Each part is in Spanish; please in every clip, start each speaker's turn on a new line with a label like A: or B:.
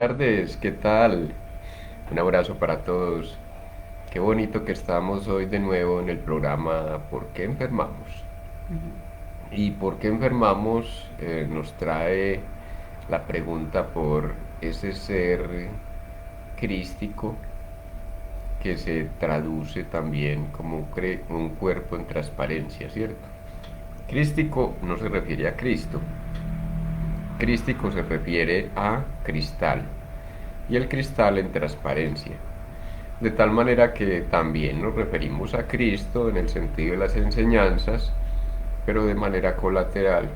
A: Tardes, ¿qué tal? Un abrazo para todos. Qué bonito que estamos hoy de nuevo en el programa ¿Por qué enfermamos? Y ¿por qué enfermamos? Nos trae la pregunta por ese ser crístico que se traduce también como un cuerpo en transparencia, ¿cierto? Crístico no se refiere a Cristo, crístico se refiere a cristal y el cristal en transparencia. De tal manera que también nos referimos a Cristo en el sentido de las enseñanzas, pero de manera colateral.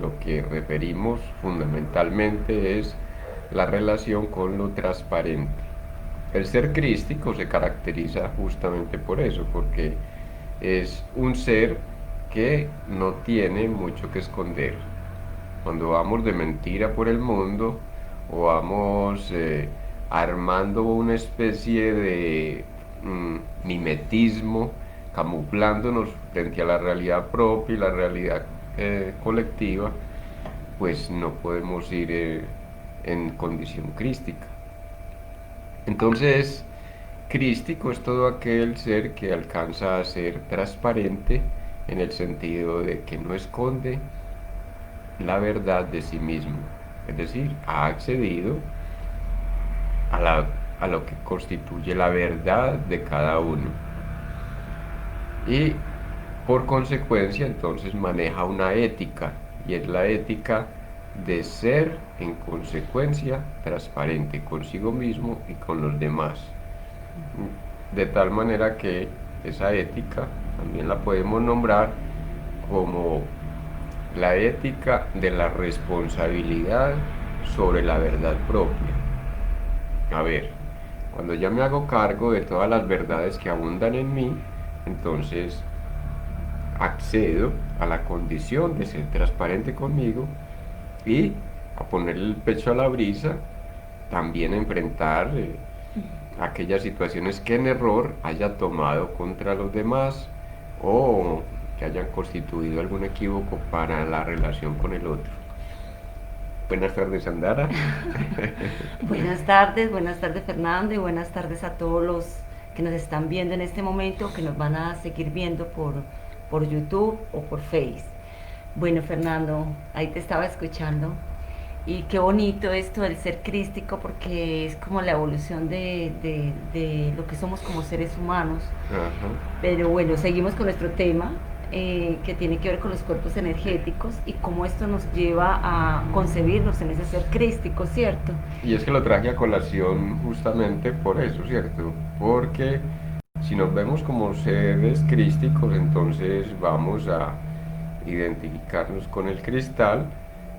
A: Lo que referimos fundamentalmente es la relación con lo transparente. El ser crístico se caracteriza justamente por eso, porque es un ser que no tiene mucho que esconder. Cuando vamos de mentira por el mundo o vamos armando una especie de mimetismo, camuflándonos frente a la realidad propia y la realidad colectiva, pues no podemos ir en condición crística. Entonces, crístico es todo aquel ser que alcanza a ser transparente en el sentido de que no esconde la verdad de sí mismo, es decir, ha accedido a, a lo que constituye la verdad de cada uno y por consecuencia entonces maneja una ética y es la ética de ser en consecuencia transparente consigo mismo y con los demás, de tal manera que esa ética también la podemos nombrar como la ética de la responsabilidad sobre la verdad propia. A ver, cuando ya me hago cargo de todas las verdades que abundan en mí, entonces accedo a la condición de ser transparente conmigo y a ponerle el pecho a la brisa, también a enfrentar aquellas situaciones que en error haya tomado contra los demás o que hayan constituido algún equívoco para la relación con el otro. Buenas tardes, Andara.
B: Buenas tardes Fernando y buenas tardes a todos los que nos están viendo en este momento, que nos van a seguir viendo por YouTube o por Face. Bueno Fernando, ahí te estaba escuchando y qué bonito esto del ser crístico porque es como la evolución de lo que somos como seres humanos.
A: Ajá.
B: Pero bueno, seguimos con nuestro tema que tiene que ver con los cuerpos energéticos y cómo esto nos lleva a concebirnos en ese ser crístico, ¿cierto?
A: Y es que lo traje a colación justamente por eso, ¿cierto? Porque si nos vemos como seres crísticos, entonces vamos a identificarnos con el cristal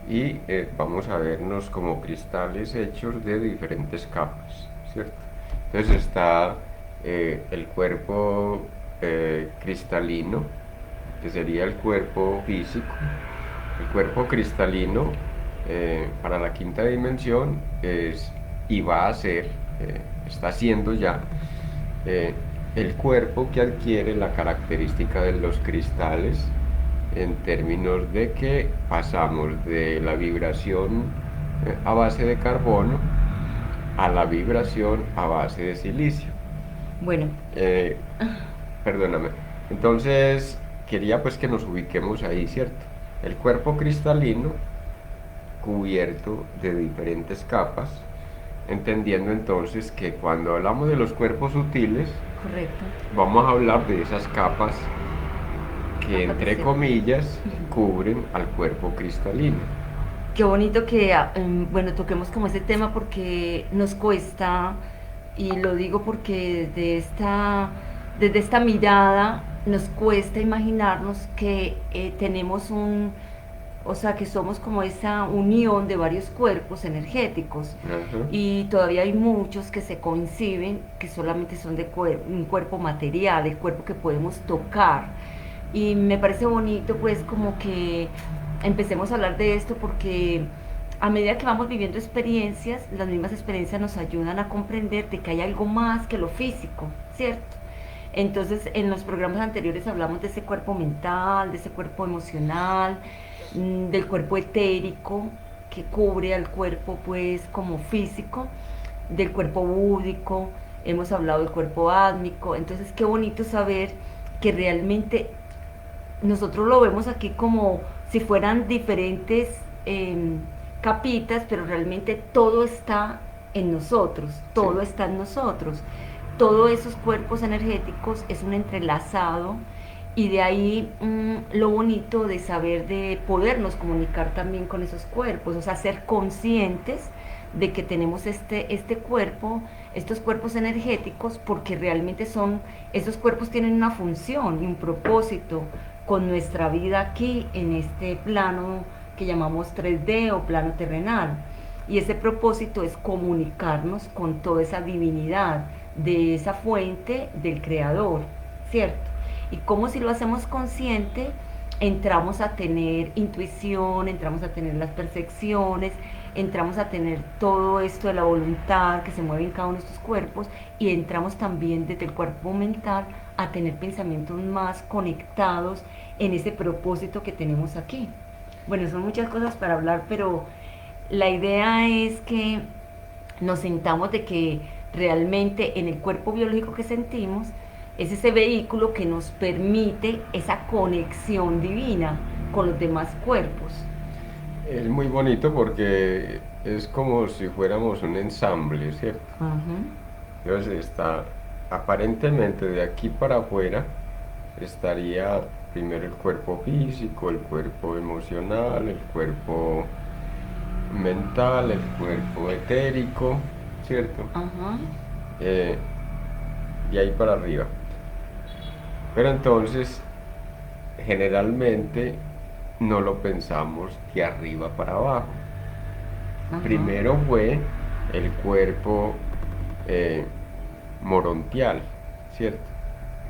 A: y vamos a vernos como cristales hechos de diferentes capas, ¿cierto? Entonces está el cuerpo cristalino, que sería el cuerpo físico, el cuerpo cristalino para la quinta dimensión es y va a ser, está siendo ya eh, el cuerpo que adquiere la característica de los cristales en términos de que pasamos de la vibración a base de carbono a la vibración a base de silicio.
B: Bueno,
A: Eh, Perdóname. Entonces, quería pues que nos ubiquemos ahí, ¿cierto? El cuerpo cristalino cubierto de diferentes capas, entendiendo entonces que cuando hablamos de los cuerpos sutiles,
B: correcto.
A: vamos a hablar de esas capas que
B: Capas de
A: entre
B: ser.
A: comillas cubren al cuerpo cristalino.
B: Qué bonito que, bueno, toquemos como ese tema porque nos cuesta, y lo digo porque desde esta mirada nos cuesta imaginarnos que tenemos o sea, que somos como esa unión de varios cuerpos energéticos
A: Ajá.
B: y todavía hay muchos que se coinciden que solamente son de un cuerpo material, el cuerpo que podemos tocar. Y me parece bonito pues como que empecemos a hablar de esto porque a medida que vamos viviendo experiencias, las mismas experiencias nos ayudan a comprender de que hay algo más que lo físico, ¿cierto? Entonces, en los programas anteriores hablamos de ese cuerpo mental, de ese cuerpo emocional, del cuerpo etérico, que cubre al cuerpo pues como físico, del cuerpo búdico, hemos hablado del cuerpo átmico, entonces qué bonito saber que realmente nosotros lo vemos aquí como si fueran diferentes capitas, pero realmente todo está en nosotros,
A: Sí.
B: todo está en nosotros. Todos esos cuerpos energéticos es un entrelazado y de ahí lo bonito de saber de podernos comunicar también con esos cuerpos, o sea, ser conscientes de que tenemos este cuerpo, estos cuerpos energéticos, porque realmente son, esos cuerpos tienen una función y un propósito con nuestra vida aquí en este plano que llamamos 3D o plano terrenal. Y ese propósito es comunicarnos con toda esa divinidad de esa fuente del creador, ¿cierto? Y como si lo hacemos consciente, entramos a tener intuición, entramos a tener las percepciones, entramos a tener todo esto de la voluntad que se mueve en cada uno de estos cuerpos y entramos también desde el cuerpo mental a tener pensamientos más conectados en ese propósito que tenemos aquí. Bueno, son muchas cosas para hablar, pero la idea es que nos sintamos de que realmente en el cuerpo biológico que sentimos es ese vehículo que nos permite esa conexión divina con los demás cuerpos.
A: Es muy bonito porque es como si fuéramos un ensamble, ¿cierto?
B: Ajá,
A: Entonces está, aparentemente de aquí para afuera estaría primero el cuerpo físico, el cuerpo emocional, el cuerpo mental, el cuerpo etérico, ¿cierto?
B: ajá,
A: Eh, de ahí para arriba. Pero entonces, generalmente no lo pensamos de arriba para abajo.
B: ajá.
A: Primero fue el cuerpo eh, morontial, ¿cierto?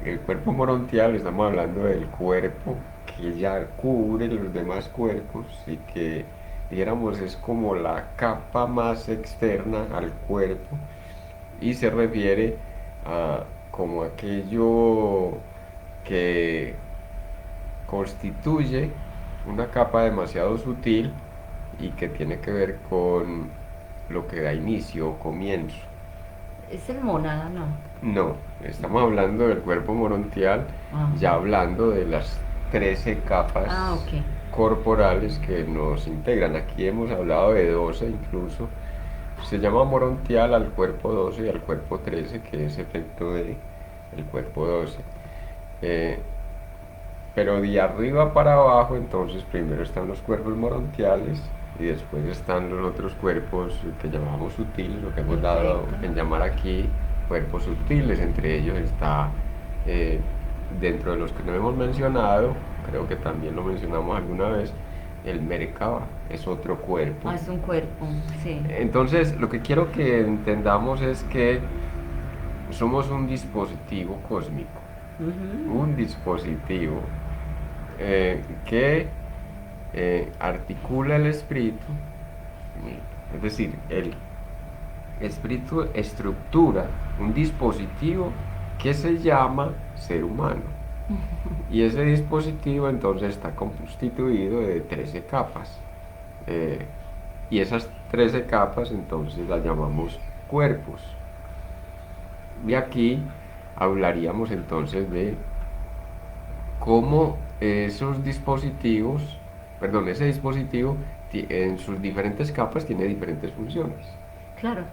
A: El cuerpo morontial, estamos hablando del cuerpo que ya cubre los demás cuerpos y que, dijéramos, es como la capa más externa al cuerpo y se refiere a como aquello que constituye una capa demasiado sutil y que tiene que ver con lo que da inicio o comienzo.
B: Es el mónada, ¿no?
A: No, estamos hablando del cuerpo morontial, ya
B: Ajá.
A: hablando de las 13 capas
B: Ah, ok.
A: corporales que nos integran. Aquí hemos hablado de 12 incluso. Se llama morontial al cuerpo 12 y al cuerpo 13, que es efecto de el cuerpo 12. Eh, pero de arriba para abajo, entonces primero están los cuerpos morontiales y después están los otros cuerpos que llamamos sutiles, lo que hemos dado
B: Perfecto.
A: en llamar aquí cuerpos sutiles. Entre ellos está, eh, dentro de los que no hemos mencionado, creo que también lo mencionamos alguna vez, el Merkaba, es otro cuerpo.
B: Ah, es un cuerpo, sí.
A: Entonces, lo que quiero que entendamos es que somos un dispositivo cósmico,
B: Ujú.
A: un dispositivo que articula el espíritu, es decir, el espíritu estructura un dispositivo que se llama ser humano. Y ese dispositivo entonces está constituido de 13 capas. eh, y esas 13 capas entonces las llamamos cuerpos. Y aquí hablaríamos entonces de cómo esos dispositivos, perdón, ese dispositivo en sus diferentes capas tiene diferentes funciones.
B: Claro,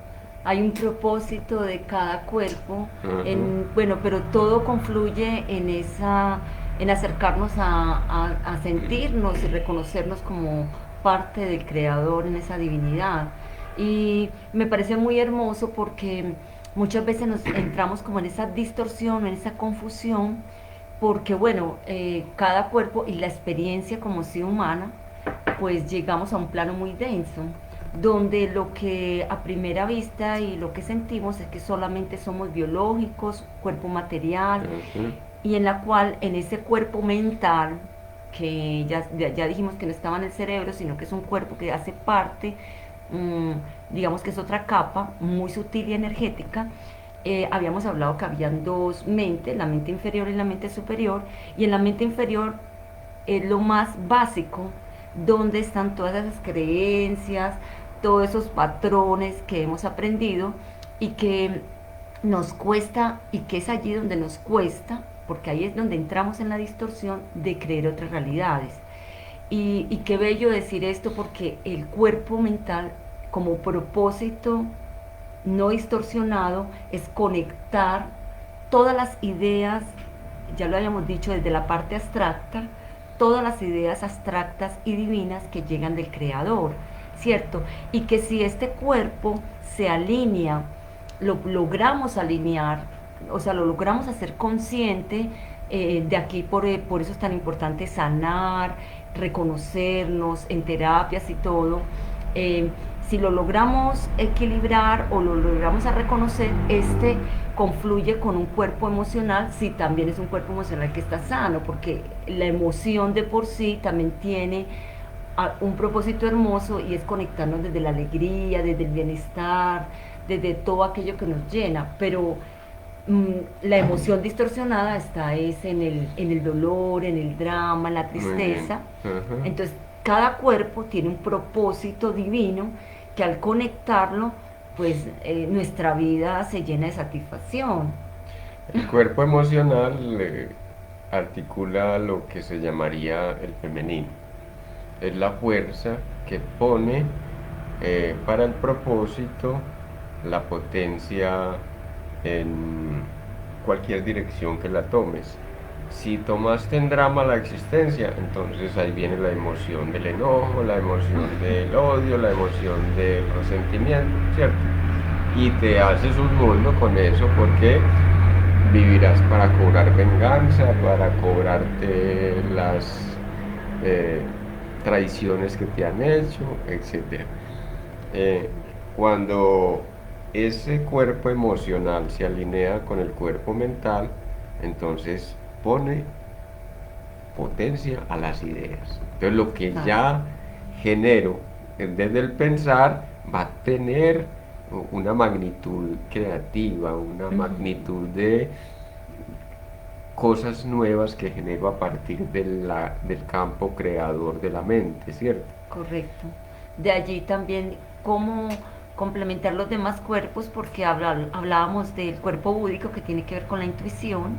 B: hay un propósito de cada cuerpo,
A: Ujú.
B: bueno, pero todo confluye en esa, en acercarnos a sentirnos y reconocernos como parte del Creador en esa divinidad. Y me parece muy hermoso porque muchas veces nos entramos como en esa distorsión, en esa confusión, porque bueno, cada cuerpo y la experiencia como sí humana, pues llegamos a un plano muy denso, donde lo que a primera vista y lo que sentimos es que solamente somos biológicos, cuerpo material,
A: Ujú.
B: y en la cual en ese cuerpo mental, que ya dijimos que no estaba en el cerebro, sino que es un cuerpo que hace parte, digamos que es otra capa muy sutil y energética. Habíamos hablado que habían dos mentes, la mente inferior y la mente superior, y en la mente inferior es lo más básico dónde están todas esas creencias, todos esos patrones que hemos aprendido y que nos cuesta, y que es allí donde nos cuesta, porque ahí es donde entramos en la distorsión de creer otras realidades. Y qué bello decir esto, porque el cuerpo mental como propósito no distorsionado es conectar todas las ideas, ya lo habíamos dicho, desde la parte abstracta, todas las ideas abstractas y divinas que llegan del Creador, ¿cierto? Y que si este cuerpo se alinea, lo logramos alinear, o sea, lo logramos hacer consciente, de aquí por eso es tan importante sanar, reconocernos en terapias y todo. eh, si lo logramos equilibrar o lo logramos a reconocer, este confluye con un cuerpo emocional, si también es un cuerpo emocional que está sano, porque la emoción de por sí también tiene un propósito hermoso, y es conectarnos desde la alegría, desde el bienestar, desde todo aquello que nos llena, pero la emoción distorsionada está es en el dolor, en el drama, en la
A: Muy bien.
B: tristeza.
A: Ajá.
B: Entonces, cada cuerpo tiene un propósito divino que al conectarlo, pues nuestra vida se llena de satisfacción.
A: El cuerpo emocional articula lo que se llamaría el femenino. Es la fuerza que pone para el propósito la potencia en cualquier dirección que la tomes. Si tomaste en drama la existencia, entonces ahí viene la emoción del enojo, la emoción del odio, la emoción del resentimiento, ¿cierto? Y te haces un mundo con eso porque vivirás para cobrar venganza, para cobrarte las eh, traiciones que te han hecho, etcétera. Eh, Cuando ese cuerpo emocional se alinea con el cuerpo mental, entonces pone potencia a las ideas. Entonces lo que
B: Exacto.
A: ya genero desde el pensar va a tener una magnitud creativa, una
B: Ujú.
A: magnitud de cosas nuevas que genero a partir del campo creador de la mente, ¿cierto?
B: Correcto. De allí también cómo complementar los demás cuerpos, porque hablábamos del cuerpo búdico que tiene que ver con la intuición,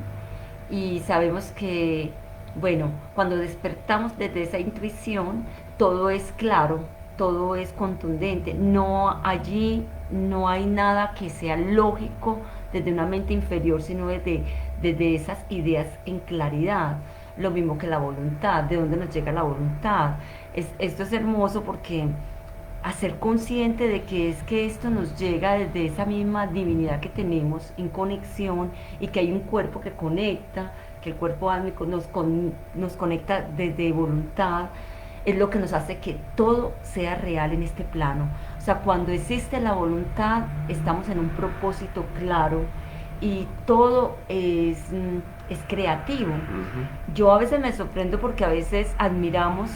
B: y sabemos que, bueno, cuando despertamos desde esa intuición, todo es claro, todo es contundente, no allí no hay nada que sea lógico desde una mente inferior, sino desde esas ideas en claridad. Lo mismo que la voluntad, de dónde nos llega la voluntad. Esto es hermoso porque hacer consciente de que es que esto nos llega desde esa misma divinidad que tenemos en conexión, y que hay un cuerpo que conecta, que el cuerpo álmico nos conecta desde voluntad, es lo que nos hace que todo sea real en este plano. O sea, cuando existe la voluntad, estamos en un propósito claro, y todo es creativo.
A: Ujú.
B: Yo a veces me sorprendo porque a veces admiramos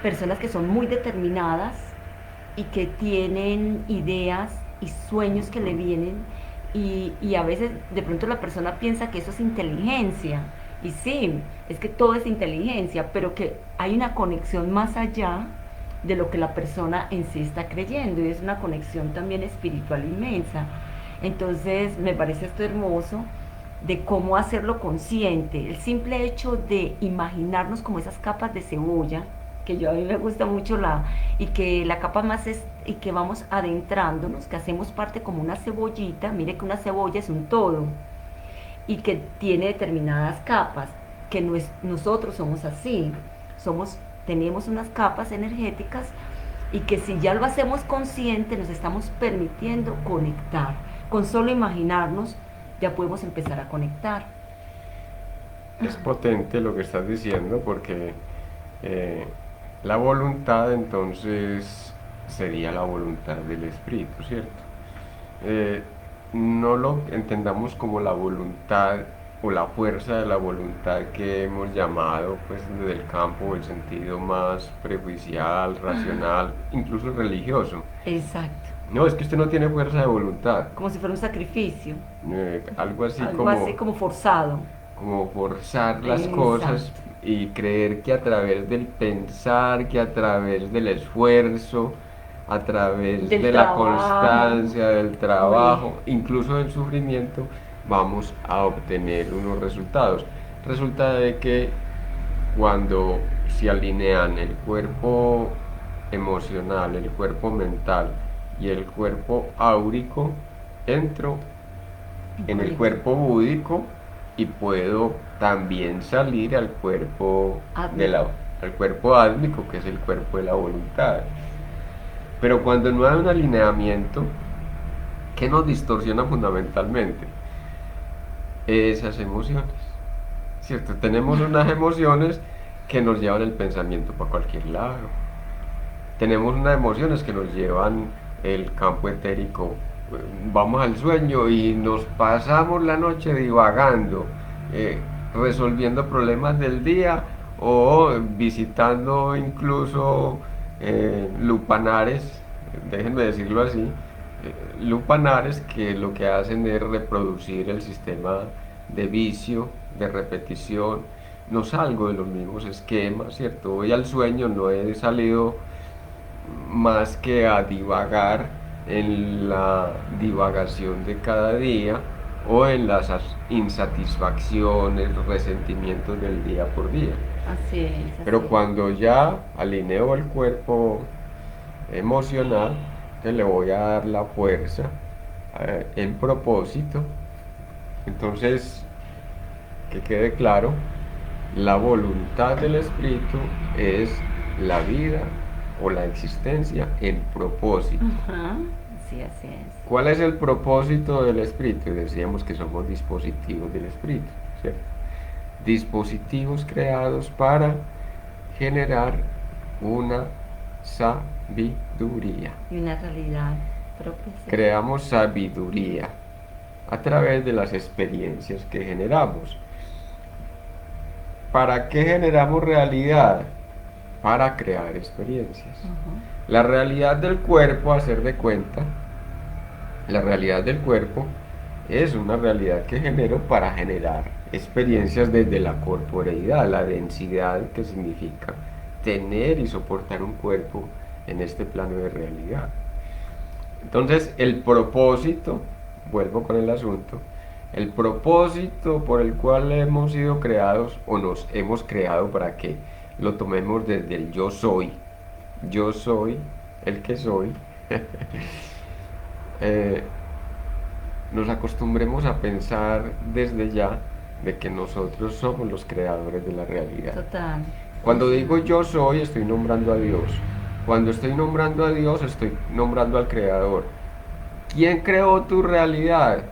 B: personas que son muy determinadas y que tienen ideas y sueños que le vienen, y a veces de pronto la persona piensa que eso es inteligencia, y sí, es que todo es inteligencia, pero que hay una conexión más allá de lo que la persona en sí está creyendo, y es una conexión también espiritual inmensa. Entonces me parece esto hermoso, de cómo hacerlo consciente, el simple hecho de imaginarnos como esas capas de cebolla, que yo a mí me gusta mucho y que la capa más es, y que vamos adentrándonos, que hacemos parte como una cebollita. Mire que una cebolla es un todo, y que tiene determinadas capas, que nosotros somos así, tenemos unas capas energéticas, y que si ya lo hacemos consciente nos estamos permitiendo conectar. Con solo imaginarnos ya podemos empezar a conectar.
A: Es potente lo que estás diciendo porque eh, la voluntad entonces sería la voluntad del espíritu, ¿cierto? Eh, no lo entendamos como la voluntad o la fuerza de la voluntad que hemos llamado pues desde el campo o el sentido más prejuicial, racional, incluso religioso.
B: Exacto.
A: No, es que usted no tiene fuerza de voluntad.
B: Como si fuera un sacrificio,
A: Algo así
B: algo así
A: como
B: como forzado.
A: como forzar las cosas
B: Exacto.
A: y creer que a través del pensar, que a través del esfuerzo, a través
B: Del
A: de la
B: trabajo.
A: constancia, del
B: Uy,
A: trabajo, incluso del sufrimiento, vamos a obtener unos resultados. Resulta de que cuando se alinean el cuerpo emocional, el cuerpo mental y el cuerpo áurico, entro en el
B: conecto.
A: cuerpo búdico y puedo también salir al cuerpo
B: Átmico.
A: al cuerpo átmico, que es el cuerpo de la voluntad. Pero cuando no hay un alineamiento, ¿qué nos distorsiona fundamentalmente? Esas emociones, ¿cierto? Tenemos unas emociones que nos llevan el pensamiento para cualquier lado. Tenemos unas emociones que nos llevan el campo etérico. Vamos al sueño y nos pasamos la noche divagando, eh, resolviendo problemas del día o visitando incluso lupanares, déjenme decirlo así, lupanares que lo que hacen es reproducir el sistema de vicio, de repetición. No salgo de los mismos esquemas, ¿cierto? Hoy al sueño no he salido más que a divagar en la divagación de cada día o en las insatisfacciones, resentimientos del día por día.
B: Así es,
A: Pero
B: así es.
A: cuando ya alineo el cuerpo emocional, te le voy a dar la fuerza en propósito. Entonces, que quede claro, la voluntad del espíritu es la vida o la existencia en propósito.
B: Ajá. Sí, así es.
A: ¿Cuál es el propósito del espíritu? Decíamos que somos dispositivos del espíritu, ¿cierto? Dispositivos creados para generar una sabiduría.
B: Y una realidad propia, ¿cierto?
A: Creamos sabiduría a través de las experiencias que generamos. ¿Para qué generamos realidad? Para crear experiencias.
B: Ajá.
A: La realidad del cuerpo, a hacer de cuenta, la realidad del cuerpo es una realidad que genero para generar experiencias desde la corporeidad, la densidad que significa tener y soportar un cuerpo en este plano de realidad. Entonces, el propósito, vuelvo con el asunto, el propósito por el cual hemos sido creados o nos hemos creado para que lo tomemos desde el yo soy el que soy, eh, nos acostumbremos a pensar desde ya de que nosotros somos los creadores de la realidad.
B: Total.
A: Cuando digo yo soy, estoy nombrando a Dios. Cuando estoy nombrando a Dios, estoy nombrando al Creador. ¿Quién creó tu realidad?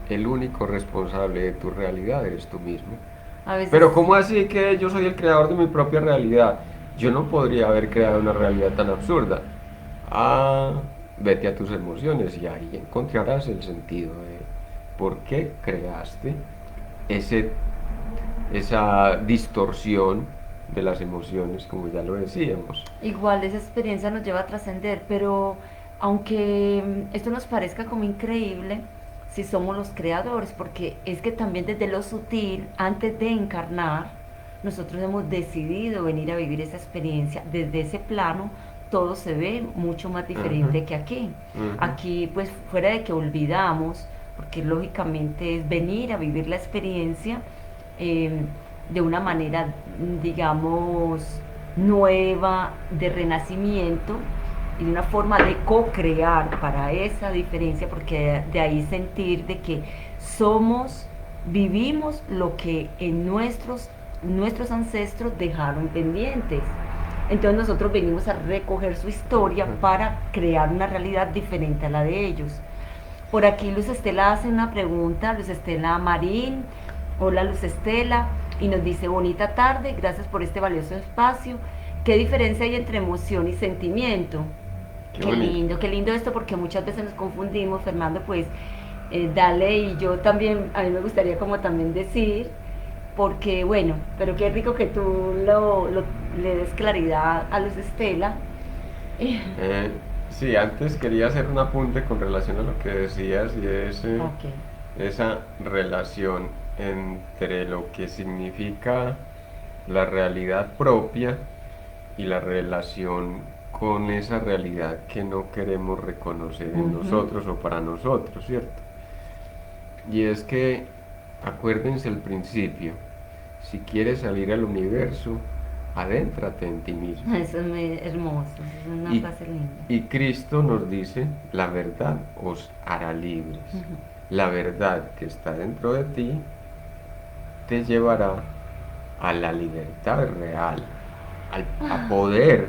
A: El único responsable de tu realidad eres tú mismo.
B: A veces,
A: Pero ¿cómo así que yo soy el creador de mi propia realidad? Yo no podría haber creado una realidad tan absurda. Ah, vete a tus emociones y ahí encontrarás el sentido de por qué creaste ese, esa distorsión de las emociones, como ya lo decíamos.
B: igual esa experiencia nos lleva a trascender, pero aunque esto nos parezca como increíble, si somos los creadores, porque es que también desde lo sutil, antes de encarnar, nosotros hemos decidido venir a vivir esa experiencia. Desde ese plano, todo se ve mucho más
A: Ujú,
B: diferente que aquí.
A: ujú.
B: Aquí, pues, fuera de que olvidamos, porque lógicamente es venir a vivir la experiencia eh, de una manera, digamos, nueva, de renacimiento y de una forma de co-crear para esa diferencia, porque de ahí sentir de que somos, vivimos lo que en nuestros ancestros dejaron pendientes. Entonces nosotros venimos a recoger su historia para crear una realidad diferente a la de ellos. Por aquí Luz Estela hace una pregunta, Luz Estela Marín. Hola Luz Estela, y nos dice bonita tarde, gracias por este valioso espacio. ¿Qué diferencia hay entre emoción y sentimiento?
A: Qué bonito.
B: Qué lindo esto porque muchas veces nos confundimos, Fernando, pues dale y yo también, a mí me gustaría como también decir, porque bueno, pero qué rico que tú le des claridad a Luz Estela.
A: Sí, antes quería hacer un apunte con relación a lo que decías y es
B: Ok.
A: esa relación entre lo que significa la realidad propia y la relación con esa realidad que no queremos reconocer en
B: Ujú.
A: nosotros o para nosotros, ¿cierto? Y es que, acuérdense el principio, si quieres salir al universo, adéntrate en ti mismo.
B: Eso es muy hermoso, es una
A: Y,
B: frase linda.
A: y Cristo nos dice, la verdad os hará libres.
B: Ujú.
A: La verdad que está dentro de ti te llevará a la libertad real, a poder,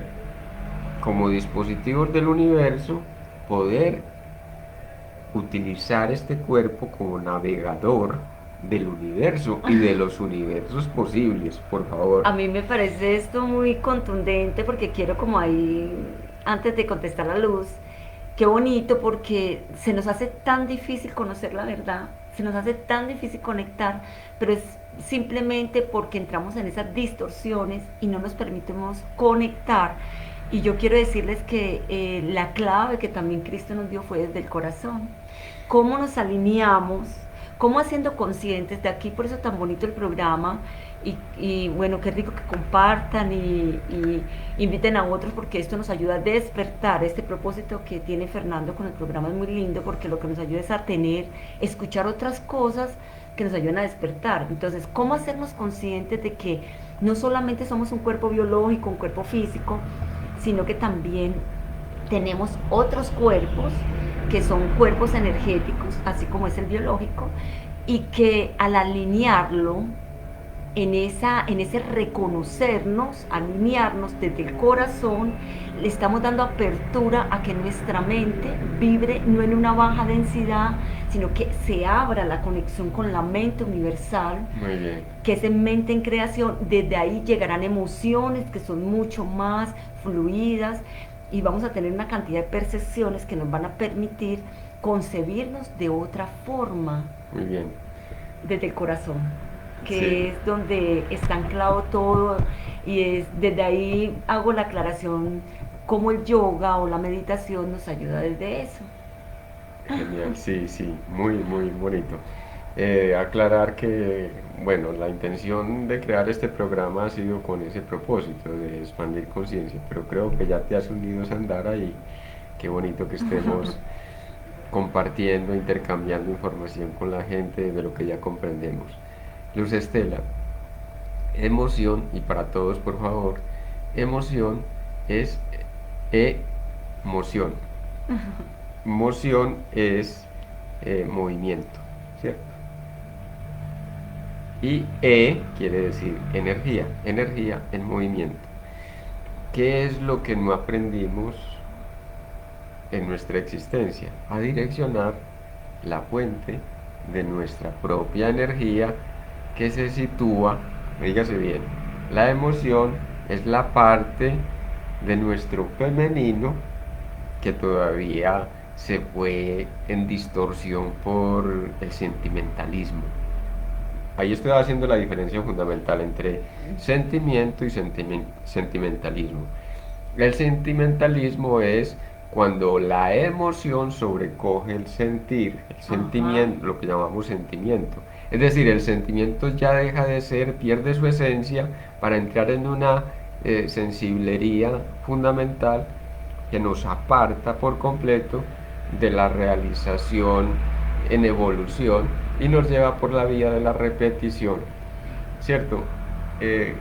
A: como dispositivos del universo, poder utilizar este cuerpo como navegador del universo y de los universos posibles, por favor.
B: A mí me parece esto muy contundente porque quiero como ahí, antes de contestar la luz, qué bonito porque se nos hace tan difícil conocer la verdad, se nos hace tan difícil conectar, pero es simplemente porque entramos en esas distorsiones y no nos permitimos conectar. Y yo quiero decirles que la clave que también Cristo nos dio fue desde el corazón. ¿Cómo nos alineamos? ¿Cómo haciendo conscientes de aquí? Por eso tan bonito el programa. Y bueno, qué rico que compartan y inviten a otros porque esto nos ayuda a despertar. Este propósito que tiene Fernando con el programa es muy lindo porque lo que nos ayuda es a tener, escuchar otras cosas que nos ayudan a despertar. Entonces, ¿cómo hacernos conscientes de que no solamente somos un cuerpo biológico, un cuerpo físico, sino que también tenemos otros cuerpos que son cuerpos energéticos, así como es el biológico, y que al alinearlo en ese reconocernos, alinearnos desde el corazón, le estamos dando apertura a que nuestra mente vibre no en una baja densidad, sino que se abra la conexión con la mente universal,
A: Muy bien.
B: que es en mente en creación. Desde ahí llegarán emociones que son mucho más fluidas y vamos a tener una cantidad de percepciones que nos van a permitir concebirnos de otra forma,
A: Muy bien.
B: desde el corazón,
A: Sí.
B: que es donde está anclado todo y es desde ahí hago la aclaración cómo el yoga o la meditación nos ayuda desde eso.
A: Genial, sí, sí, muy, muy bonito. Aclarar que, bueno, la intención de crear este programa ha sido con ese propósito de expandir conciencia, pero creo que ya te has unido, Sandara, y qué bonito que estemos compartiendo, intercambiando información con la gente de lo que ya comprendemos. Luz Estela, emoción, y para todos, por favor, emoción es emoción. Moción es movimiento, ¿cierto? Y quiere decir energía, energía en movimiento. ¿Qué es lo que no aprendimos en nuestra existencia? A direccionar la fuente de nuestra propia energía que se sitúa, dígase bien, la emoción es la parte de nuestro femenino que todavía se fue en distorsión por el sentimentalismo. Ahí estoy haciendo la diferencia fundamental entre sentimiento y sentimentalismo. El sentimentalismo es cuando la emoción sobrecoge el sentir, el
B: Ajá.
A: sentimiento, lo que llamamos sentimiento. Es decir, el sentimiento ya deja de ser, pierde su esencia para entrar en una sensiblería fundamental que nos aparta por completo de la realización en evolución y nos lleva por la vía de la repetición, ¿cierto? Eh,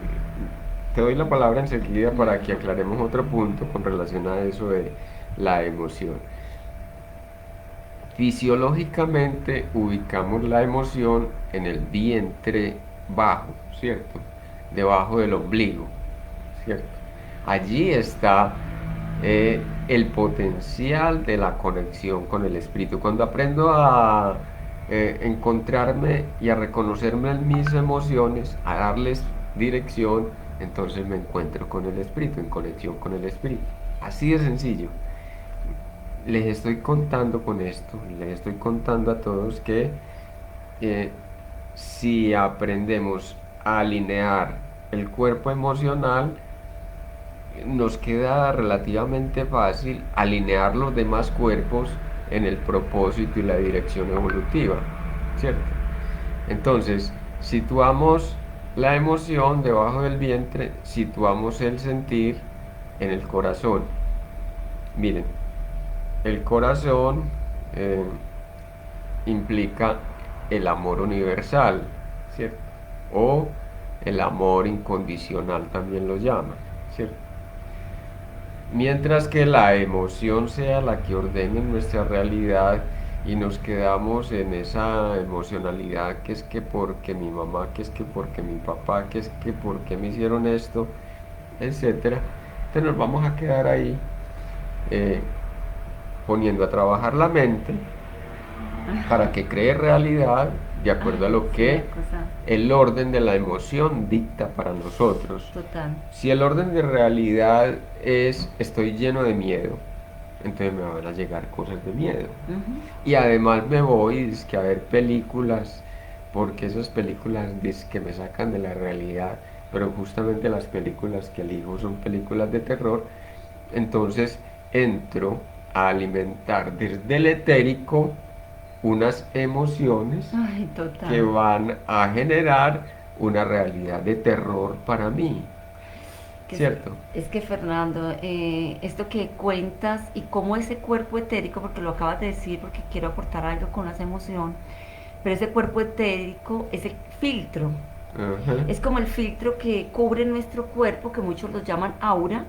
A: Te doy la palabra enseguida para que aclaremos otro punto con relación a eso de la emoción. Fisiológicamente ubicamos la emoción en el vientre bajo, ¿cierto? Debajo del ombligo, ¿cierto? Allí está el potencial de la conexión con el espíritu. Cuando aprendo a encontrarme y a reconocerme en mis emociones, a darles dirección, entonces me encuentro con el espíritu, en conexión con el espíritu. Así de sencillo. Les estoy contando con esto, les estoy contando a todos que eh, si aprendemos a alinear el cuerpo emocional, nos queda relativamente fácil alinear los demás cuerpos en el propósito y la dirección evolutiva, ¿cierto? Entonces, situamos la emoción debajo del vientre, situamos el sentir en el corazón. Miren, el corazón eh, implica el amor universal, ¿cierto? O el amor incondicional también lo llaman, ¿cierto? Mientras que la emoción sea la que ordene nuestra realidad y nos quedamos en esa emocionalidad que es que porque mi mamá, que es que porque mi papá, que es que porque me hicieron esto, etcétera, entonces nos vamos a quedar ahí eh, poniendo a trabajar la mente para que cree realidad de acuerdo a
B: Ay,
A: lo
B: es una
A: que
B: cosa
A: el orden de la emoción dicta para nosotros.
B: total.
A: Si el orden de realidad es estoy lleno de miedo, entonces me van a llegar cosas de miedo.
B: Ujú.
A: Y además me voy dizque, a ver películas, porque esas películas que me sacan de la realidad, pero justamente las películas que elijo son películas de terror, entonces entro a alimentar desde el etérico unas emociones
B: Ay,
A: que
B: total.
A: van a generar una realidad de terror para mí,
B: Que
A: ¿cierto?
B: es que Fernando, esto que cuentas y cómo ese cuerpo etérico, porque lo acabas de decir, porque quiero aportar algo con esa emoción, pero ese cuerpo etérico es el filtro,
A: Ajá.
B: es como el filtro que cubre nuestro cuerpo, que muchos lo llaman aura.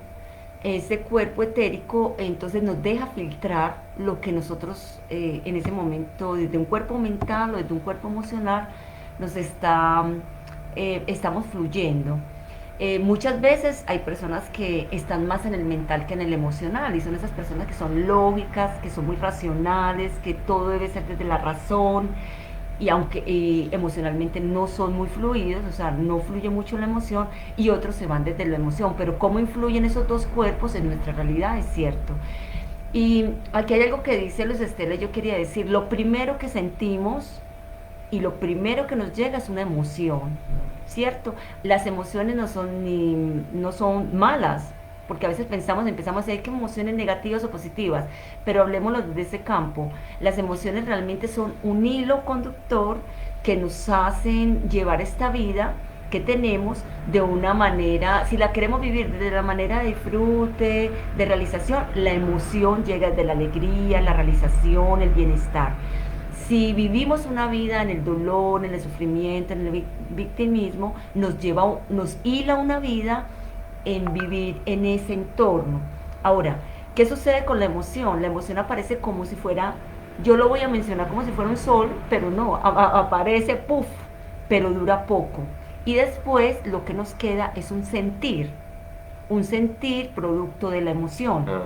B: Ese cuerpo etérico entonces nos deja filtrar lo que nosotros en ese momento, desde un cuerpo mental o desde un cuerpo emocional, nos estamos fluyendo. Muchas veces hay personas que están más en el mental que en el emocional y son esas personas que son lógicas, que son muy racionales, que todo debe ser desde la razón y aunque emocionalmente no son muy fluidos, o sea, no fluye mucho la emoción y otros se van desde la emoción, pero cómo influyen esos dos cuerpos en nuestra realidad es cierto. Y aquí hay algo que dice Luis Estela, yo quería decir, lo primero que sentimos y lo primero que nos llega es una emoción, ¿cierto? Las emociones no son malas, porque a veces empezamos a decir que emociones negativas o positivas, pero hablemoslo desde ese campo. Las emociones realmente son un hilo conductor que nos hacen llevar esta vida que tenemos de una manera, si la queremos vivir de la manera de disfrute, de realización, la emoción llega de la alegría, la realización, el bienestar. Si vivimos una vida en el dolor, en el sufrimiento, en el victimismo, nos hila una vida en vivir en ese entorno. Ahora, ¿qué sucede con la emoción? La emoción aparece como si fuera, yo lo voy a mencionar como si fuera un sol, pero no, aparece, puff, pero dura poco. Y después lo que nos queda es un sentir producto de la emoción
A: Ajá.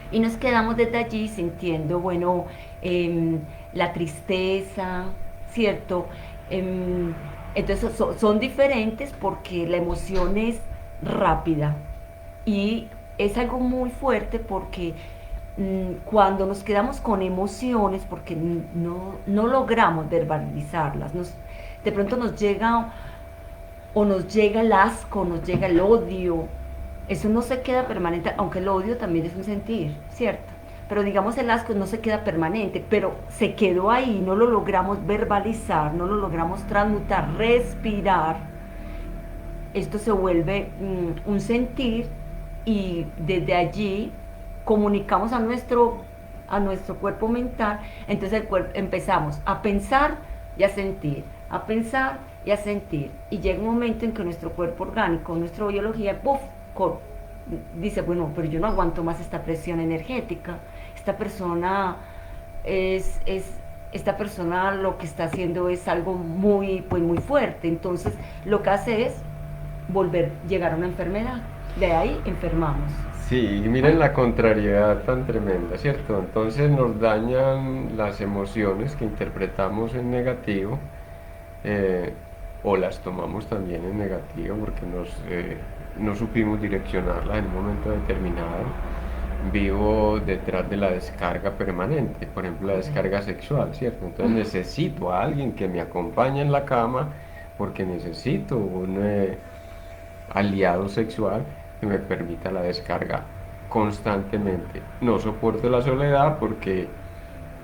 B: y nos quedamos desde allí sintiendo, bueno, eh, la tristeza, ¿cierto? Eh, entonces son diferentes porque la emoción es rápida y es algo muy fuerte porque cuando nos quedamos con emociones, porque no logramos verbalizarlas, de pronto nos llega o nos llega el asco, nos llega el odio. Eso no se queda permanente, aunque el odio también es un sentir, ¿cierto? Pero digamos el asco no se queda permanente, pero se quedó ahí, no lo logramos verbalizar, no lo logramos transmutar, respirar. Esto se vuelve un sentir y desde allí comunicamos a nuestro cuerpo mental, entonces empezamos a pensar y a sentir, a pensar y a sentir. Y llega un momento en que nuestro cuerpo orgánico, nuestra biología, ¡puff! Dice, bueno, pero yo no aguanto más esta presión energética. Esta persona es esta persona lo que está haciendo es algo muy, pues muy fuerte. Entonces, lo que hace es llegar a una enfermedad. De ahí enfermamos.
A: Sí, y miren la contrariedad tan tremenda, ¿cierto? Entonces nos dañan las emociones que interpretamos en negativo eh, o las tomamos también en negativo porque no supimos direccionarlas en un momento determinado. Vivo detrás de la descarga permanente, por ejemplo la
B: Correcto.
A: descarga sexual, ¿cierto? Entonces necesito a alguien que me acompañe en la cama porque necesito un aliado sexual que me permita la descarga constantemente. No soporto la soledad porque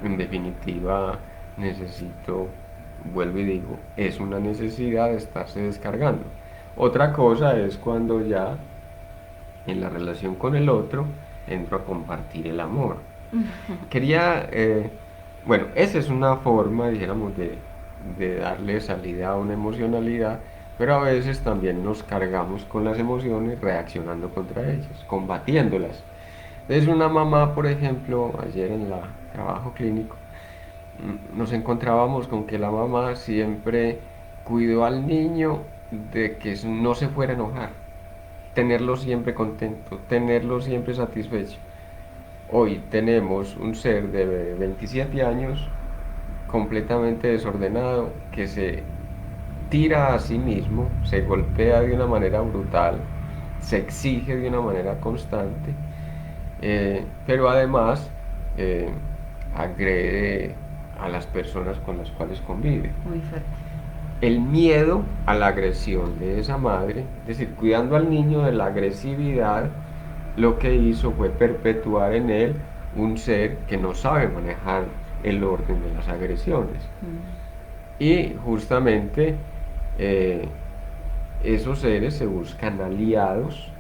A: en definitiva necesito vuelvo y digo, es una necesidad de estarse descargando. Otra cosa es cuando ya en la relación con el otro entro a compartir el amor. Quería, bueno, esa es una forma, dijéramos, de darle salida a una emocionalidad, pero a veces también nos cargamos con las emociones reaccionando contra ellas, combatiéndolas. Entonces una mamá, por ejemplo, ayer en el trabajo clínico, nos encontrábamos con que la mamá siempre cuidó al niño de que no se fuera a enojar, tenerlo siempre contento, tenerlo siempre satisfecho. Hoy tenemos un ser de 27 años completamente desordenado que se tira a sí mismo, se golpea de una manera brutal, se exige de una manera constante, pero además eh, agrede a las personas con las cuales convive.
B: Muy fuerte.
A: El miedo a la agresión de esa madre, es decir, cuidando al niño de la agresividad, lo que hizo fue perpetuar en él un ser que no sabe manejar el orden de las agresiones. Y justamente eh, esos seres se buscan aliados,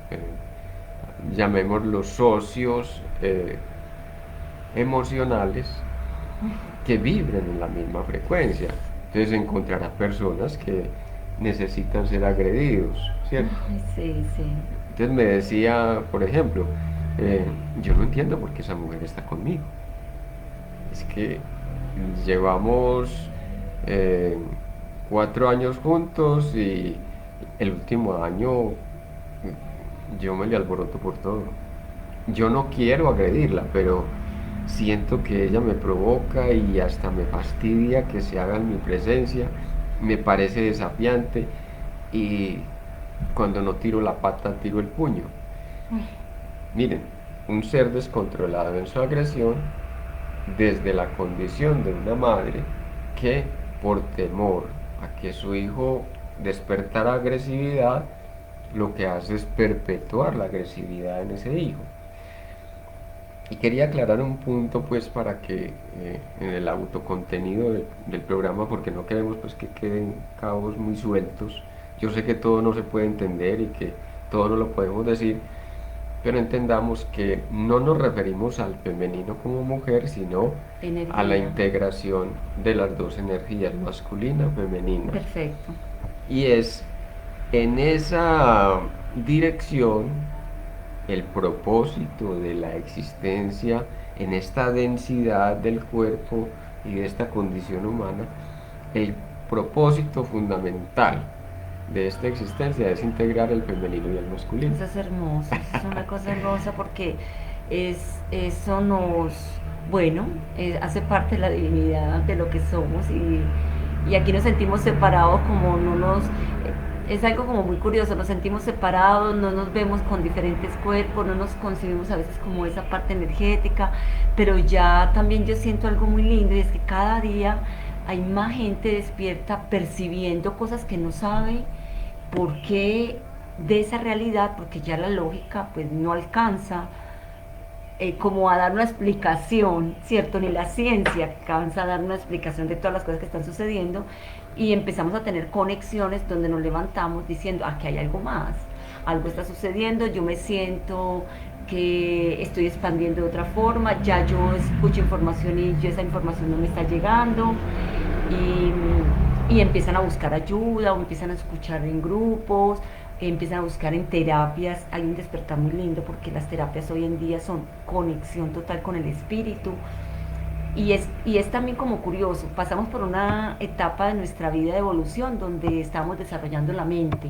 A: llamémoslos socios emocionales, que vibren en la misma frecuencia. Entonces encontrará personas que necesitan ser agredidos, ¿cierto?
B: Ay, sí, sí.
A: Entonces me decía, por ejemplo, yo no entiendo por qué esa mujer está conmigo. Es que llevamos eh, 4 años juntos y el último año yo me le alboroto por todo. Yo no quiero agredirla, pero siento que ella me provoca y hasta me fastidia que se haga en mi presencia, me parece desafiante y cuando no tiro la pata, tiro el puño. Miren, un ser descontrolado en su agresión desde la condición de una madre que por temor a que su hijo despertara agresividad, lo que hace es perpetuar la agresividad en ese hijo. Y quería aclarar un punto pues para que en el autocontenido del programa, porque no queremos pues que queden cabos muy sueltos. Yo sé que todo no se puede entender y que todo no lo podemos decir, pero entendamos que no nos referimos al femenino como mujer, sino a la
B: Energía.
A: integración de las dos energías, masculina, femenina.
B: Perfecto.
A: Y es en esa dirección el propósito de la existencia en esta densidad del cuerpo y de esta condición humana, el propósito fundamental de esta existencia es integrar el femenino y el masculino.
B: Eso es hermoso, eso es una cosa hermosa porque eso nos, bueno, hace parte de la divinidad de lo que somos y aquí nos sentimos separados como no nos, es algo como muy curioso, nos sentimos separados, no nos vemos con diferentes cuerpos, no nos concibimos a veces como esa parte energética, pero ya también yo siento algo muy lindo y es que cada día hay más gente despierta percibiendo cosas que no sabe por qué de esa realidad, porque ya la lógica pues no alcanza como a dar una explicación, ¿cierto? Ni la ciencia alcanza a dar una explicación de todas las cosas que están sucediendo y empezamos a tener conexiones donde nos levantamos diciendo, aquí hay algo más, algo está sucediendo, yo me siento que estoy expandiendo de otra forma, ya yo escucho información y yo esa información no me está llegando y empiezan a buscar ayuda o empiezan a escuchar en grupos, empiezan a buscar en terapias. Hay un despertar muy lindo porque las terapias hoy en día son conexión total con el espíritu. Y es también como curioso, pasamos por una etapa de nuestra vida de evolución donde estamos desarrollando la mente.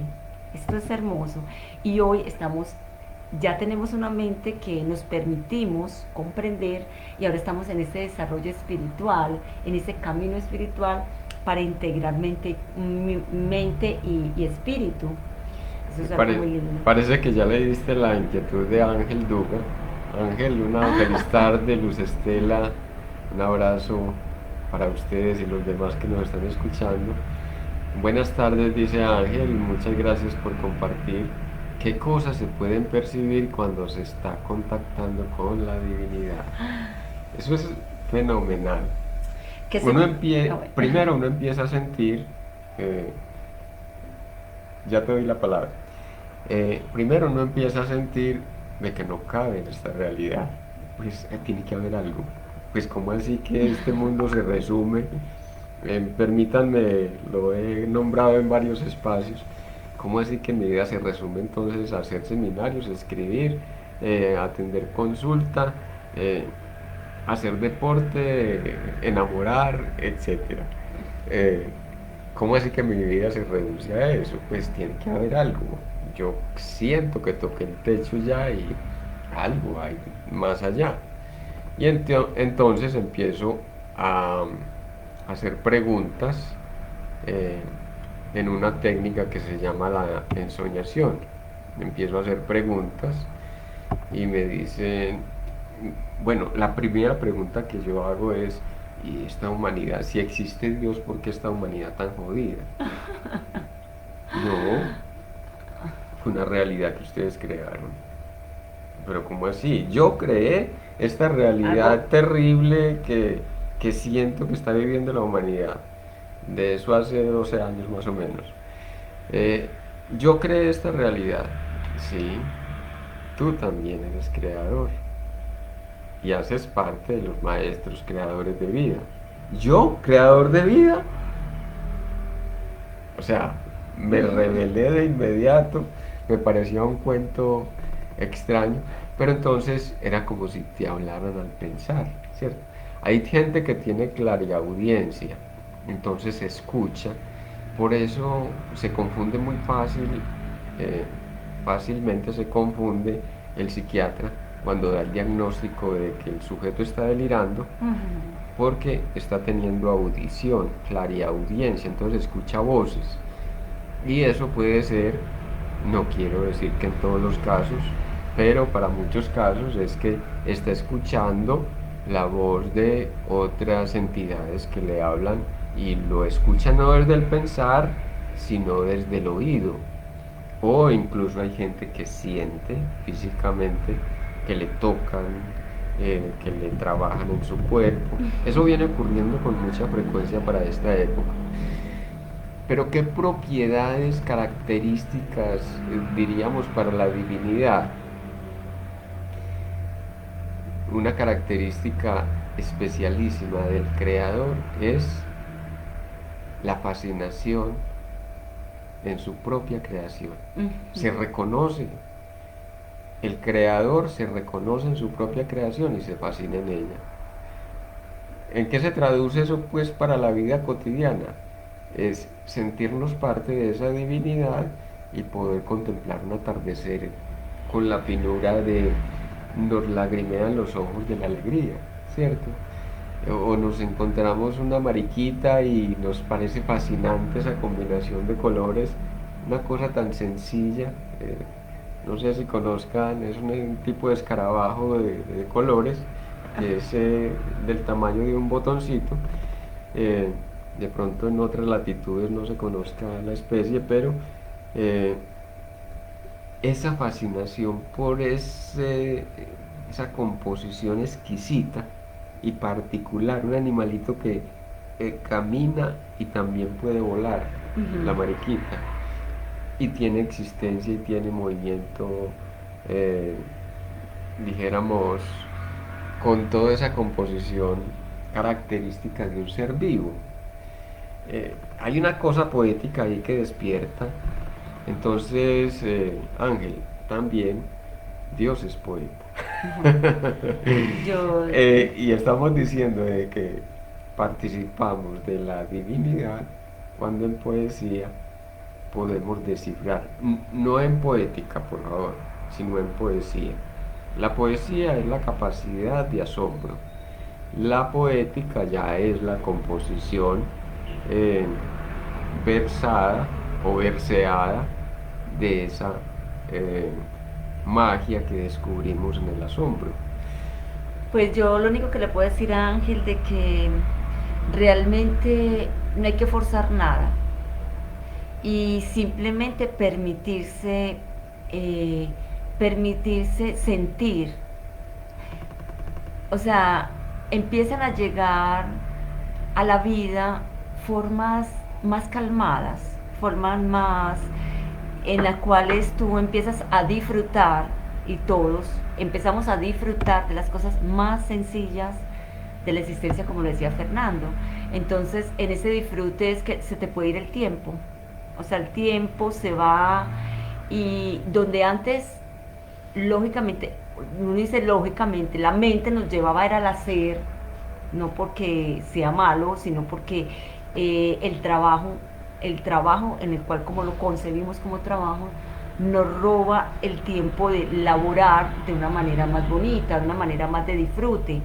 B: Esto es hermoso. Y hoy ya tenemos una mente que nos permitimos comprender y ahora estamos en ese desarrollo espiritual, en ese camino espiritual para integrar mente y espíritu. Eso es algo muy lindo.
A: Parece que ya le diste la inquietud de Ángel Duga. Ángel, una feliz tarde, Luz Estela, un abrazo para ustedes y los demás que nos están escuchando. Buenas tardes, dice Ángel, muchas gracias por compartir. ¿Qué cosas se pueden percibir cuando se está contactando con la divinidad? Eso es fenomenal.
B: Que se... Ah, bueno.
A: primero uno empieza a sentir, eh, ya te doy la palabra. Primero uno empieza a sentir de que no cabe en esta realidad. Pues tiene que haber algo. Pues ¿cómo así que este mundo se resume? Permítanme, lo he nombrado en varios espacios. ¿Cómo así que mi vida se resume entonces a hacer seminarios, escribir, atender consulta, eh, hacer deporte, enamorar, etcétera? Eh, ¿Cómo así que mi vida se reduce a eso? Pues tiene que haber algo. Yo siento que toqué el techo ya y algo hay más allá. Y entonces empiezo a hacer preguntas eh, en una técnica que se llama la ensoñación. Empiezo a hacer preguntas y me dicen, bueno, la primera pregunta que yo hago es, ¿y esta humanidad, si existe Dios, por qué esta humanidad tan jodida? No, fue una realidad que ustedes crearon. Pero ¿cómo así? Yo creé esta
B: Algo,
A: realidad terrible que siento que está viviendo la humanidad. De eso hace 12 años más o menos. Eh, yo creé esta realidad. Sí, tú también eres creador. Y haces parte de los maestros creadores de vida. ¿Yo, creador de vida? O sea, me rebelé de inmediato, me parecía un cuento extraño, pero entonces era como si te hablaran al pensar, ¿cierto? Hay gente que tiene clariaudiencia, entonces escucha, por eso se confunde muy eh, fácilmente se confunde el psiquiatra cuando da el diagnóstico de que el sujeto está delirando porque está teniendo audición, clariaudiencia, entonces escucha voces. Y eso puede ser, no quiero decir que en todos los casos, pero para muchos casos es que está escuchando la voz de otras entidades que le hablan y lo escucha no desde el pensar, sino desde el oído. O incluso hay gente que siente físicamente que le tocan, que le trabajan en su cuerpo. Eso viene ocurriendo con mucha frecuencia para esta época. Pero ¿qué propiedades, características diríamos para la divinidad? Una característica especialísima del creador es la fascinación en su propia creación. Se reconoce, el creador se reconoce en su propia creación y se fascina en ella. ¿En qué se traduce eso pues para la vida cotidiana? Es sentirnos parte de esa divinidad y poder contemplar un atardecer con la finura de nos lagrimean los ojos de la alegría, ¿cierto? O nos encontramos una mariquita y nos parece fascinante esa combinación de colores, una cosa tan sencilla, no sé si conozcan, es un tipo de escarabajo de colores, que es del tamaño de un botoncito. Eh, de pronto en otras latitudes no se conozca la especie, pero eh, esa fascinación por esa composición exquisita y particular, un animalito que camina y también puede volar, la mariquita, y tiene existencia y tiene movimiento, eh, dijéramos, con toda esa composición característica de un ser vivo. Hay una cosa poética ahí que despierta. Entonces, Ángel, también Dios es poeta.
B: yo,
A: Y estamos diciendo de que participamos de la divinidad cuando en poesía podemos descifrar, no en poética, por favor, sino en poesía. La poesía es la capacidad de asombro. La poética ya es la composición eh, versada o verseada de esa eh, magia que descubrimos en el asombro.
B: pues yo lo único que le puedo decir a Ángel de que realmente no hay que forzar nada y simplemente eh, permitirse sentir. O sea, empiezan a llegar a la vida formas más calmadas, formas más en las cuales tú empiezas a disfrutar y todos empezamos a disfrutar de las cosas más sencillas de la existencia, como lo decía Fernando. Entonces, en ese disfrute es que se te puede ir el tiempo. O sea, el tiempo se va y donde antes, lógicamente, uno dice lógicamente, la mente nos llevaba era al hacer, no porque sea malo, sino porque el trabajo en el cual como lo concebimos como trabajo, nos roba el tiempo de laborar de una manera más bonita, de una manera más de disfrute.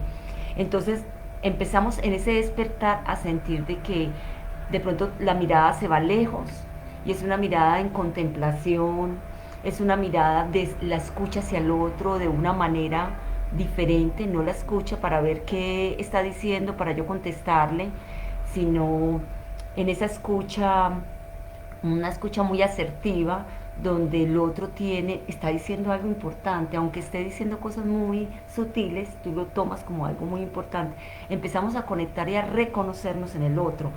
B: Entonces empezamos en ese despertar a sentir de que de pronto la mirada se va lejos y es una mirada en contemplación, es una mirada de la escucha hacia el otro de una manera diferente, no la escucha para ver qué está diciendo para yo contestarle, sino en esa escucha, una escucha muy asertiva, donde el otro está diciendo algo importante, aunque esté diciendo cosas muy sutiles, tú lo tomas como algo muy importante. Empezamos a conectar y a reconocernos en el otro.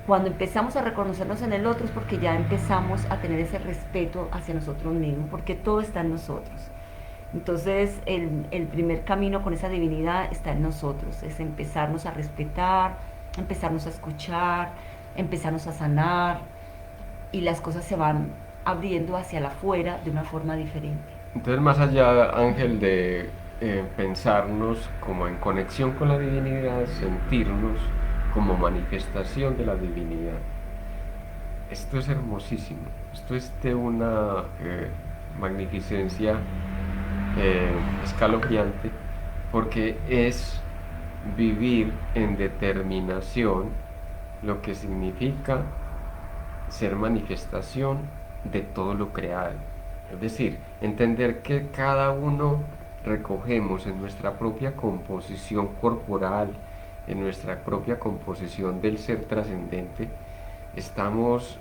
B: Cuando empezamos a reconocernos en el otro es porque ya empezamos a tener ese respeto hacia nosotros mismos, porque todo está en nosotros. Entonces el primer camino con esa divinidad está en nosotros, es empezarnos a respetar, empezarnos a escuchar, empezarnos a sanar y las cosas se van abriendo hacia la afuera de una forma diferente.
A: Entonces, más allá, Ángel, de pensarnos como en conexión con la divinidad, sentirnos como manifestación de la divinidad. Esto es hermosísimo, esto es de una magnificencia escalofriante, porque es vivir en determinación lo que significa ser manifestación de todo lo creado. Es decir, entender que cada uno recogemos en nuestra propia composición corporal, en nuestra propia composición del ser trascendente, estamos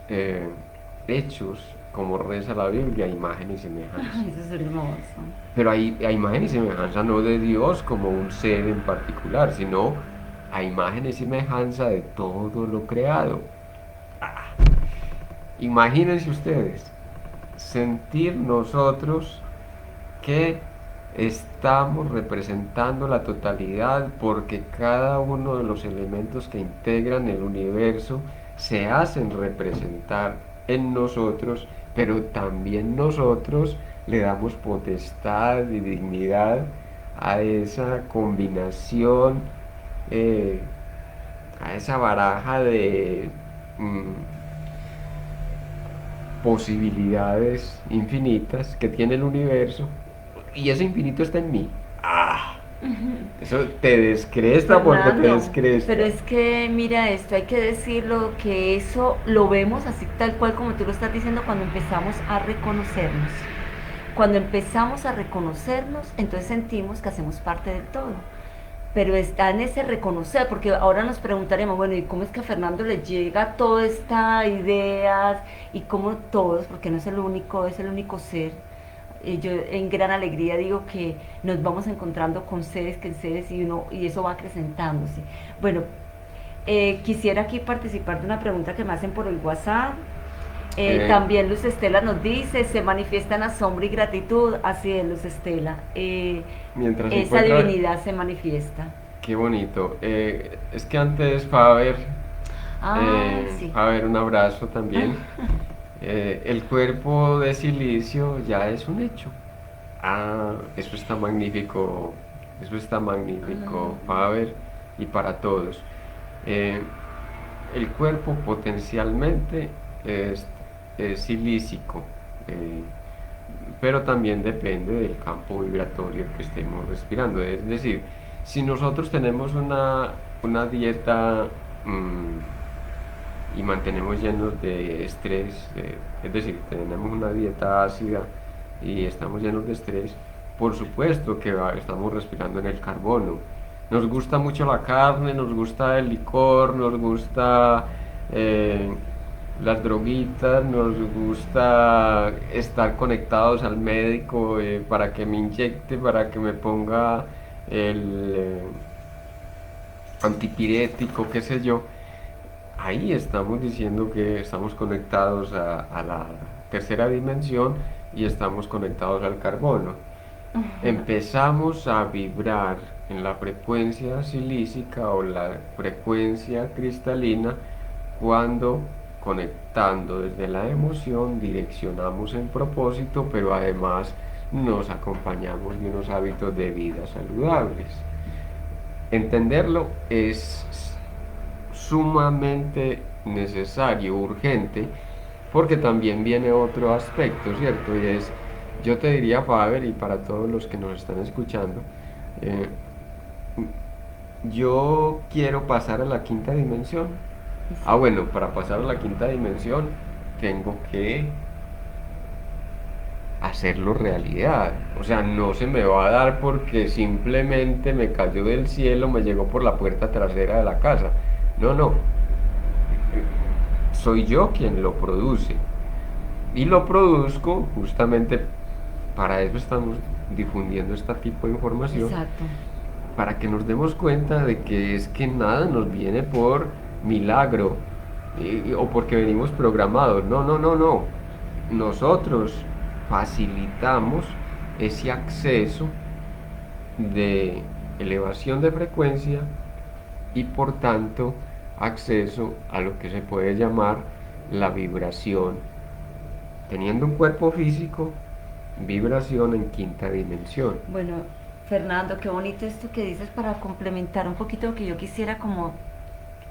A: hechos, como reza la Biblia, a imagen y semejanza.
B: Ay, eso es hermoso.
A: Pero a imagen y semejanza no de Dios como un ser en particular, sino a imagen y semejanza de todo lo creado. Imagínense ustedes, sentir nosotros que estamos representando la totalidad porque cada uno de los elementos que integran el universo se hacen representar en nosotros, pero también nosotros le damos potestad y dignidad a esa combinación, eh, a esa baraja de posibilidades infinitas que tiene el universo, y ese infinito está en mí. Eso te descresta porque te
B: Fernando,
A: descresta.
B: pero es que mira esto, hay que decirlo que eso lo vemos así tal cual como tú lo estás diciendo cuando empezamos a reconocernos. Cuando empezamos a reconocernos, entonces sentimos que hacemos parte del todo. Pero está en ese reconocer, porque ahora nos preguntaremos, bueno, ¿y cómo es que a Fernando le llega toda esta ideas y cómo todos, porque no es el único ser? Yo en gran alegría digo que nos vamos encontrando con seres que seres y eso va acrecentándose. Bueno, quisiera aquí participar de una pregunta que me hacen por el WhatsApp. También Luz Estela nos dice, se manifiestan asombro y gratitud. Así es, Luz Estela.
A: Mientras
B: Esa
A: encuentra...
B: divinidad se manifiesta.
A: Qué bonito. Es que antes, Faber,
B: Sí.
A: Faber, un abrazo también. El cuerpo de silicio ya es un hecho. Eso está magnífico, Faber, y para todos. Eh, el cuerpo potencialmente es silícico, eh, pero también depende del campo vibratorio que estemos respirando. Es decir, si nosotros tenemos una dieta y mantenemos llenos de estrés, es decir, tenemos una dieta ácida y estamos llenos de estrés, por supuesto que estamos respirando en el carbono. Nos gusta mucho la carne, nos gusta el licor, nos gusta las droguitas, nos gusta estar conectados al médico para que me inyecte, para que me ponga el, antipirético, qué sé yo, ahí estamos diciendo que estamos conectados a la tercera dimensión y estamos conectados al carbono. Empezamos a vibrar en la frecuencia silícica o la frecuencia cristalina cuando conectando desde la emoción direccionamos en propósito, pero además nos acompañamos de unos hábitos de vida saludables. Entenderlo es sumamente necesario, urgente, porque también viene otro aspecto, ¿cierto? Y es, yo te diría, Faber, y para todos los que nos están escuchando, eh, yo quiero pasar a la quinta dimensión. Ah, bueno, para pasar a la quinta dimensión tengo que hacerlo realidad. O sea, no se me va a dar porque simplemente me cayó del cielo, me llegó por la puerta trasera de la casa. No, no. Soy yo quien lo produce. Y lo produzco justamente para eso estamos difundiendo este tipo de información,
B: Exacto.
A: para que nos demos cuenta de que es que nada nos viene por milagro o porque venimos programados. No, no, no, no. Nosotros facilitamos ese acceso de elevación de frecuencia y por tanto acceso a lo que se puede llamar la vibración. Teniendo un cuerpo físico, vibración en quinta dimensión.
B: Bueno, Fernando, qué bonito esto que dices para complementar un poquito lo que yo quisiera como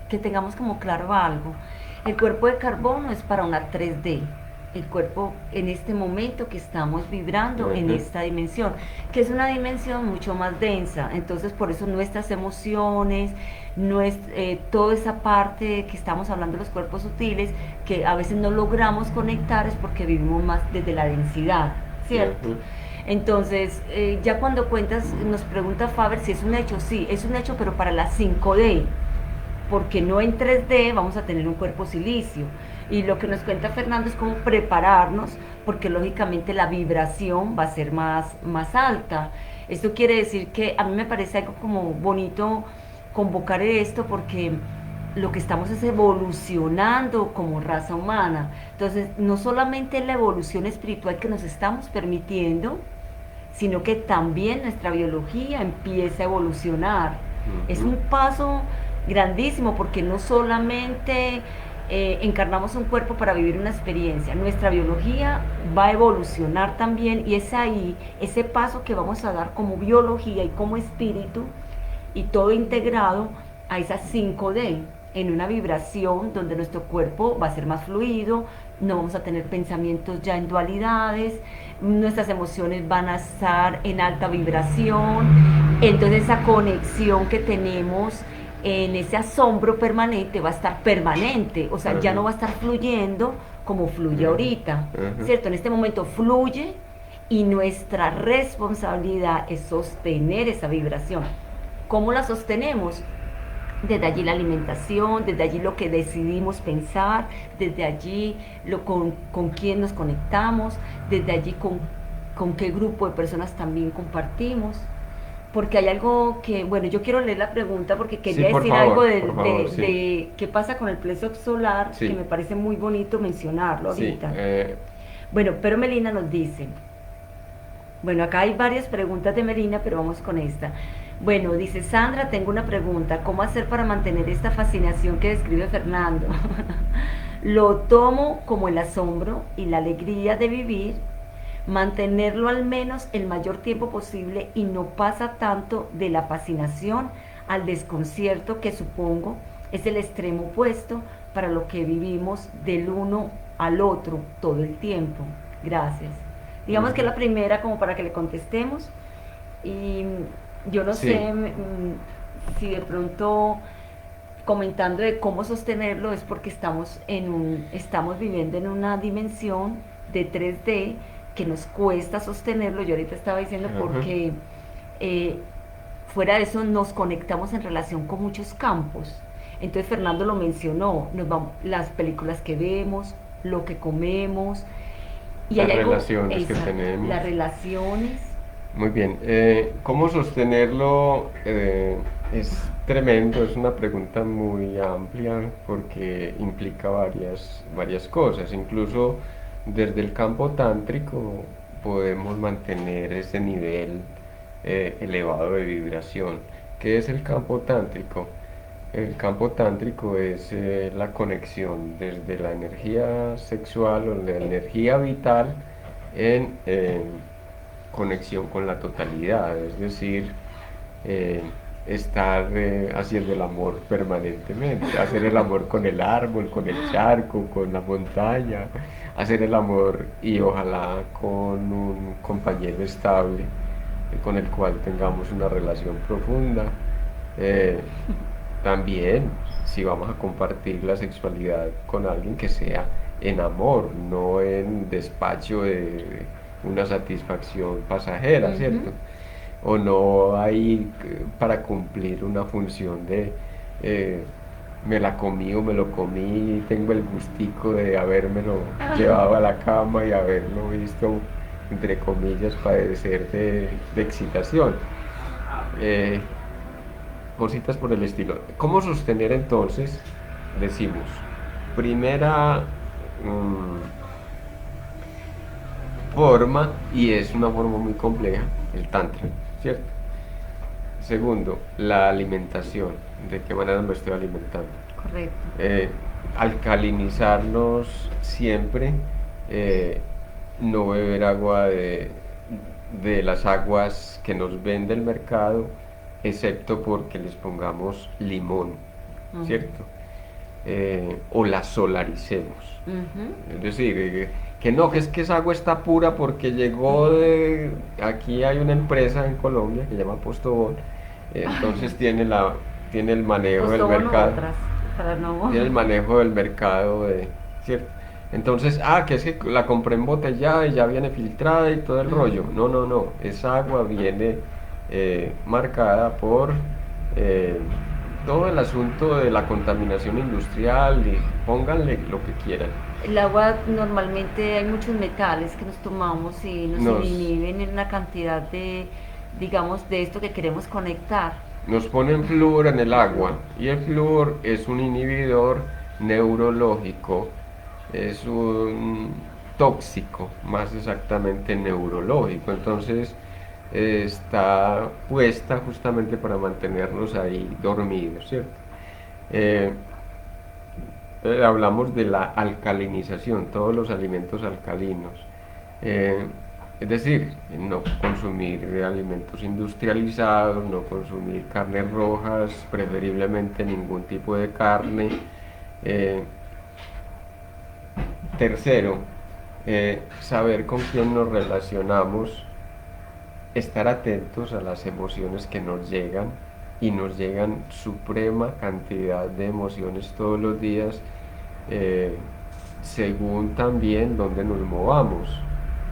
B: que tengamos como claro algo. El cuerpo de carbono es para una 3D. El cuerpo en este momento que estamos vibrando en esta dimensión, que es una dimensión mucho más densa. Entonces, por eso nuestras emociones, toda esa parte que estamos hablando de los cuerpos sutiles, que a veces no logramos conectar, es porque vivimos más desde la densidad, ¿cierto? Entonces, ya cuando cuentas, nos pregunta Faber si es un hecho. Sí, es un hecho, pero para la 5D, porque no en 3D vamos a tener un cuerpo silicio. Y lo que nos cuenta Fernando es cómo prepararnos, porque lógicamente la vibración va a ser más alta. Esto quiere decir que a mí me parece algo como bonito convocar esto, porque lo que estamos es evolucionando como raza humana. Entonces, no solamente la evolución espiritual que nos estamos permitiendo, sino que también nuestra biología empieza a evolucionar. Es un paso grandísimo, porque no solamente encarnamos un cuerpo para vivir una experiencia, nuestra biología va a evolucionar también, y es ahí ese paso que vamos a dar como biología y como espíritu, y todo integrado a esa 5D, en una vibración donde nuestro cuerpo va a ser más fluido, no vamos a tener pensamientos ya en dualidades, nuestras emociones van a estar en alta vibración. Entonces esa conexión que tenemos en ese asombro permanente va a estar permanente, o sea, ya no va a estar fluyendo como fluye ahorita, ¿cierto? En este momento fluye, y nuestra responsabilidad es sostener esa vibración. ¿Cómo la sostenemos? Desde allí la alimentación, desde allí lo que decidimos pensar, desde allí con quién nos conectamos, desde allí con qué grupo de personas también compartimos. Porque hay algo que, bueno, yo quiero leer la pregunta porque quería decir algo de qué pasa con el plexo solar, que me parece muy bonito mencionarlo ahorita. Bueno, pero Melina nos dice, bueno, acá hay varias preguntas de Melina, pero vamos con esta. Bueno, dice Sandra, tengo una pregunta. ¿Cómo hacer para mantener esta fascinación que describe Fernando? Lo tomo como el asombro y la alegría de vivir, mantenerlo al menos el mayor tiempo posible, y no pasa tanto de la fascinación al desconcierto, que supongo es el extremo opuesto para lo que vivimos del uno al otro todo el tiempo. Gracias. Digamos que es la primera como para que le contestemos, y yo no sé si de pronto comentando de cómo sostenerlo es porque estamos viviendo en una dimensión de 3D que nos cuesta sostenerlo. Yo ahorita estaba diciendo porque fuera de eso nos conectamos en relación con muchos campos. Entonces Fernando lo mencionó, las películas que vemos, lo que comemos, y
A: las relaciones que tenemos.
B: Las relaciones.
A: Muy bien. ¿Cómo sostenerlo? Es tremendo, es una pregunta muy amplia porque implica varias cosas. Incluso desde el campo tántrico podemos mantener ese nivel elevado de vibración. ¿Qué es el campo tántrico? El campo tántrico es la conexión desde la energía sexual o la energía vital en conexión con la totalidad, es decir, eh, estar haciendo el amor permanentemente, hacer el amor con el árbol, con el charco, con la montaña, hacer el amor y ojalá con un compañero estable con el cual tengamos una relación profunda. Eh, También, si vamos a compartir la sexualidad con alguien que sea en amor, no en despacho de una satisfacción pasajera,
B: Ujú.
A: ¿cierto? O no hay para cumplir una función de eh, me la comí o me lo comí, tengo el gustico de habérmelo llevado a la cama y haberlo visto, entre comillas, padecer de excitación. Eh, Cositas por el estilo. ¿Cómo sostener entonces? Decimos, primera forma, y es una forma muy compleja, el tantra, ¿cierto? Segundo, la alimentación. ¿De qué manera me estoy alimentando?
B: Correcto.
A: eh, Alcalinizarnos siempre, eh, no beber agua de las aguas que nos vende el mercado, excepto porque les pongamos limón,
B: Ujú.
A: ¿cierto? O la solaricemos.
B: Ujú.
A: Es decir, que no, que es que esa agua está pura porque llegó de... Aquí hay una empresa en Colombia que se llama Postobón, entonces tiene el manejo del
B: Postobón u
A: mercado,
B: otras, para no...
A: tiene el manejo del mercado, ¿cierto? Entonces, que es que la compré embotellada y ya viene filtrada y todo el rollo.
B: Ujú.
A: No, no, no. Esa agua viene marcada por eh, todo el asunto de la contaminación industrial y pónganle lo que quieran.
B: El agua normalmente hay muchos metales que nos tomamos y nos
A: Nos,
B: inhiben en una cantidad de, digamos, de esto que queremos conectar.
A: Nos ponen flúor en el agua y el flúor es un inhibidor neurológico, es un tóxico, más exactamente neurológico. Entonces está puesta justamente para mantenernos ahí dormidos, ¿cierto? Eh, Hablamos de la alcalinización, todos los alimentos alcalinos. Eh, es decir, no consumir alimentos industrializados, no consumir carnes rojas, preferiblemente ningún tipo de carne. Eh, Tercero, saber con quién nos relacionamos, estar atentos a las emociones que nos llegan y nos llegan suprema cantidad de emociones todos los días, eh, según también donde nos movamos.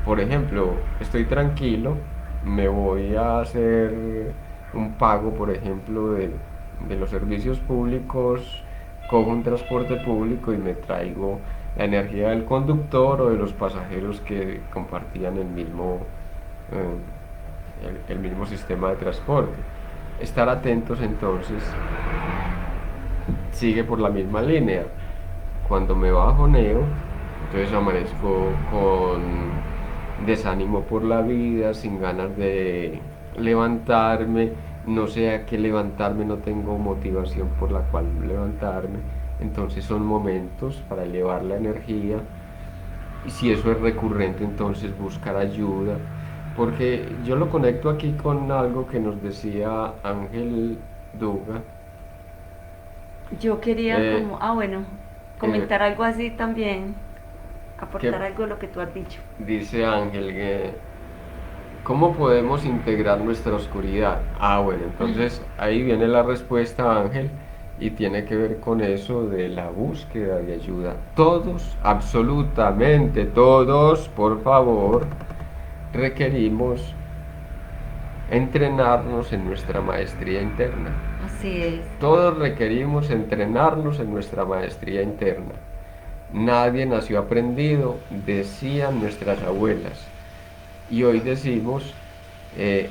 A: Por ejemplo, estoy tranquilo, me voy a hacer un pago, por ejemplo, de los servicios públicos, cojo un transporte público y me traigo la energía del conductor o de los pasajeros que compartían el mismo sistema de transporte. Estar atentos entonces sigue por la misma línea. Cuando me bajoneo, entonces amanezco con desánimo por la vida, sin ganas de levantarme, no sé a qué levantarme, no tengo motivación por la cual levantarme. Entonces son momentos para elevar la energía y si eso es recurrente, entonces buscar ayuda. Porque yo lo conecto aquí con algo que nos decía Ángel Duga.
B: Yo quería
A: eh,
B: como, bueno,
A: eh,
B: comentar algo así también,
A: que
B: aportar algo de lo que tú has dicho.
A: dice Ángel que ¿cómo podemos integrar nuestra oscuridad? Bueno, entonces ahí viene la respuesta, Ángel, y tiene que ver con eso de la búsqueda de ayuda. Todos, absolutamente todos, por favor, requerimos entrenarnos en nuestra maestría interna.
B: Así es.
A: Todos requerimos entrenarnos en nuestra maestría interna. Nadie nació aprendido, decían nuestras abuelas. Y hoy decimos, eh,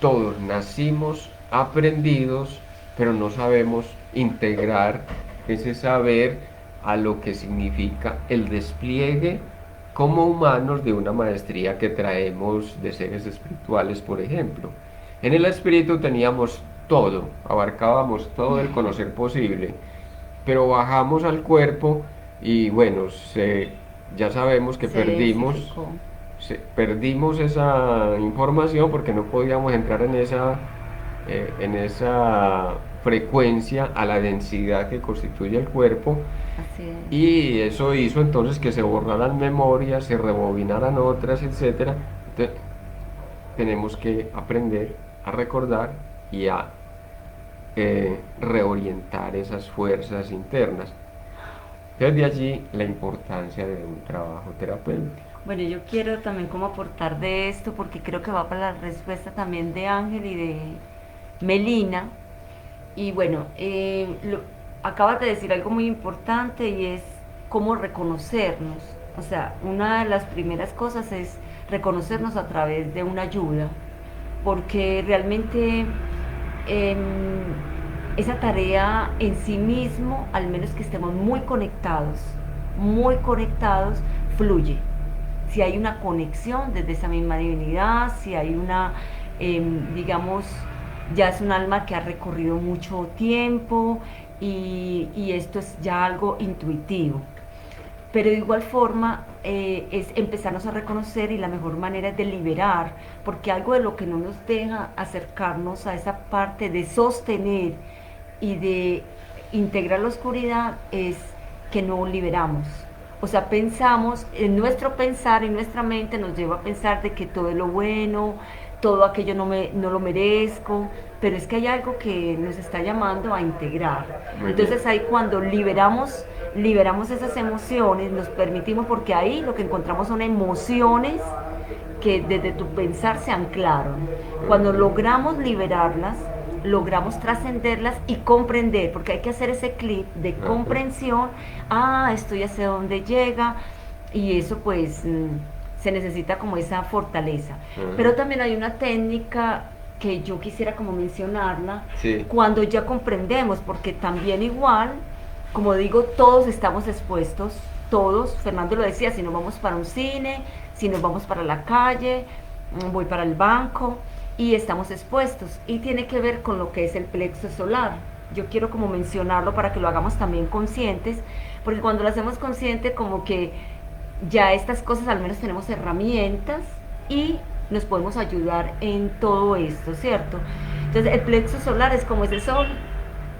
A: todos nacimos aprendidos pero no sabemos integrar ese saber a lo que significa el despliegue como humanos de una maestría que traemos de seres espirituales, por ejemplo. En el espíritu teníamos todo, abarcábamos todo el conocer posible, pero bajamos al cuerpo y bueno, ya sabemos que
B: Se densificó.
A: perdimos esa información porque no podíamos entrar en esa frecuencia a la densidad que constituye el cuerpo,
B: Así es.
A: y eso hizo entonces que se borraran memorias, se rebobinaran otras, etcétera. Entonces, tenemos que aprender a recordar y a reorientar esas fuerzas internas. Desde allí la importancia de un trabajo terapéutico.
B: Bueno, yo quiero también como aportar de esto porque creo que va para la respuesta también de Ángel y de Melina. Y bueno, acabas de decir algo muy importante y es cómo reconocernos. O sea, una de las primeras cosas es reconocernos a través de una ayuda, porque realmente em, esa tarea en sí mismo, al menos que estemos muy conectados, fluye. Si hay una conexión desde esa misma divinidad, si hay una, digamos, ya es un alma que ha recorrido mucho tiempo y esto es ya algo intuitivo. Pero de igual forma es empezarnos a reconocer y la mejor manera es de liberar, porque algo de lo que no nos deja acercarnos a esa parte de sostener y de integrar la oscuridad es que no liberamos. O sea, pensamos, en nuestro pensar, en nuestra mente nos lleva a pensar de que todo es lo bueno, todo aquello no lo merezco, pero es que hay algo que nos está llamando a integrar.
A: Muy bien.
B: Entonces ahí cuando liberamos esas emociones, nos permitimos, porque ahí lo que encontramos son emociones que desde tu pensar se anclaron. Cuando logramos liberarlas, logramos trascenderlas y comprender, porque hay que hacer ese clip de
A: Ajá.
B: comprensión, esto ya sé dónde llega, y eso pues se necesita como esa fortaleza.
A: Ajá.
B: Pero también hay una técnica que yo quisiera como mencionarla,
A: Sí.
B: cuando ya comprendemos, porque también igual, como digo, todos estamos expuestos, todos, Fernando lo decía, si nos vamos para un cine, si nos vamos para la calle, voy para el banco y estamos expuestos y tiene que ver con lo que es el plexo solar. Yo quiero como mencionarlo para que lo hagamos también conscientes, porque cuando lo hacemos consciente como que ya estas cosas al menos tenemos herramientas y nos podemos ayudar en todo esto, ¿cierto? Entonces el plexo solar es como ese sol,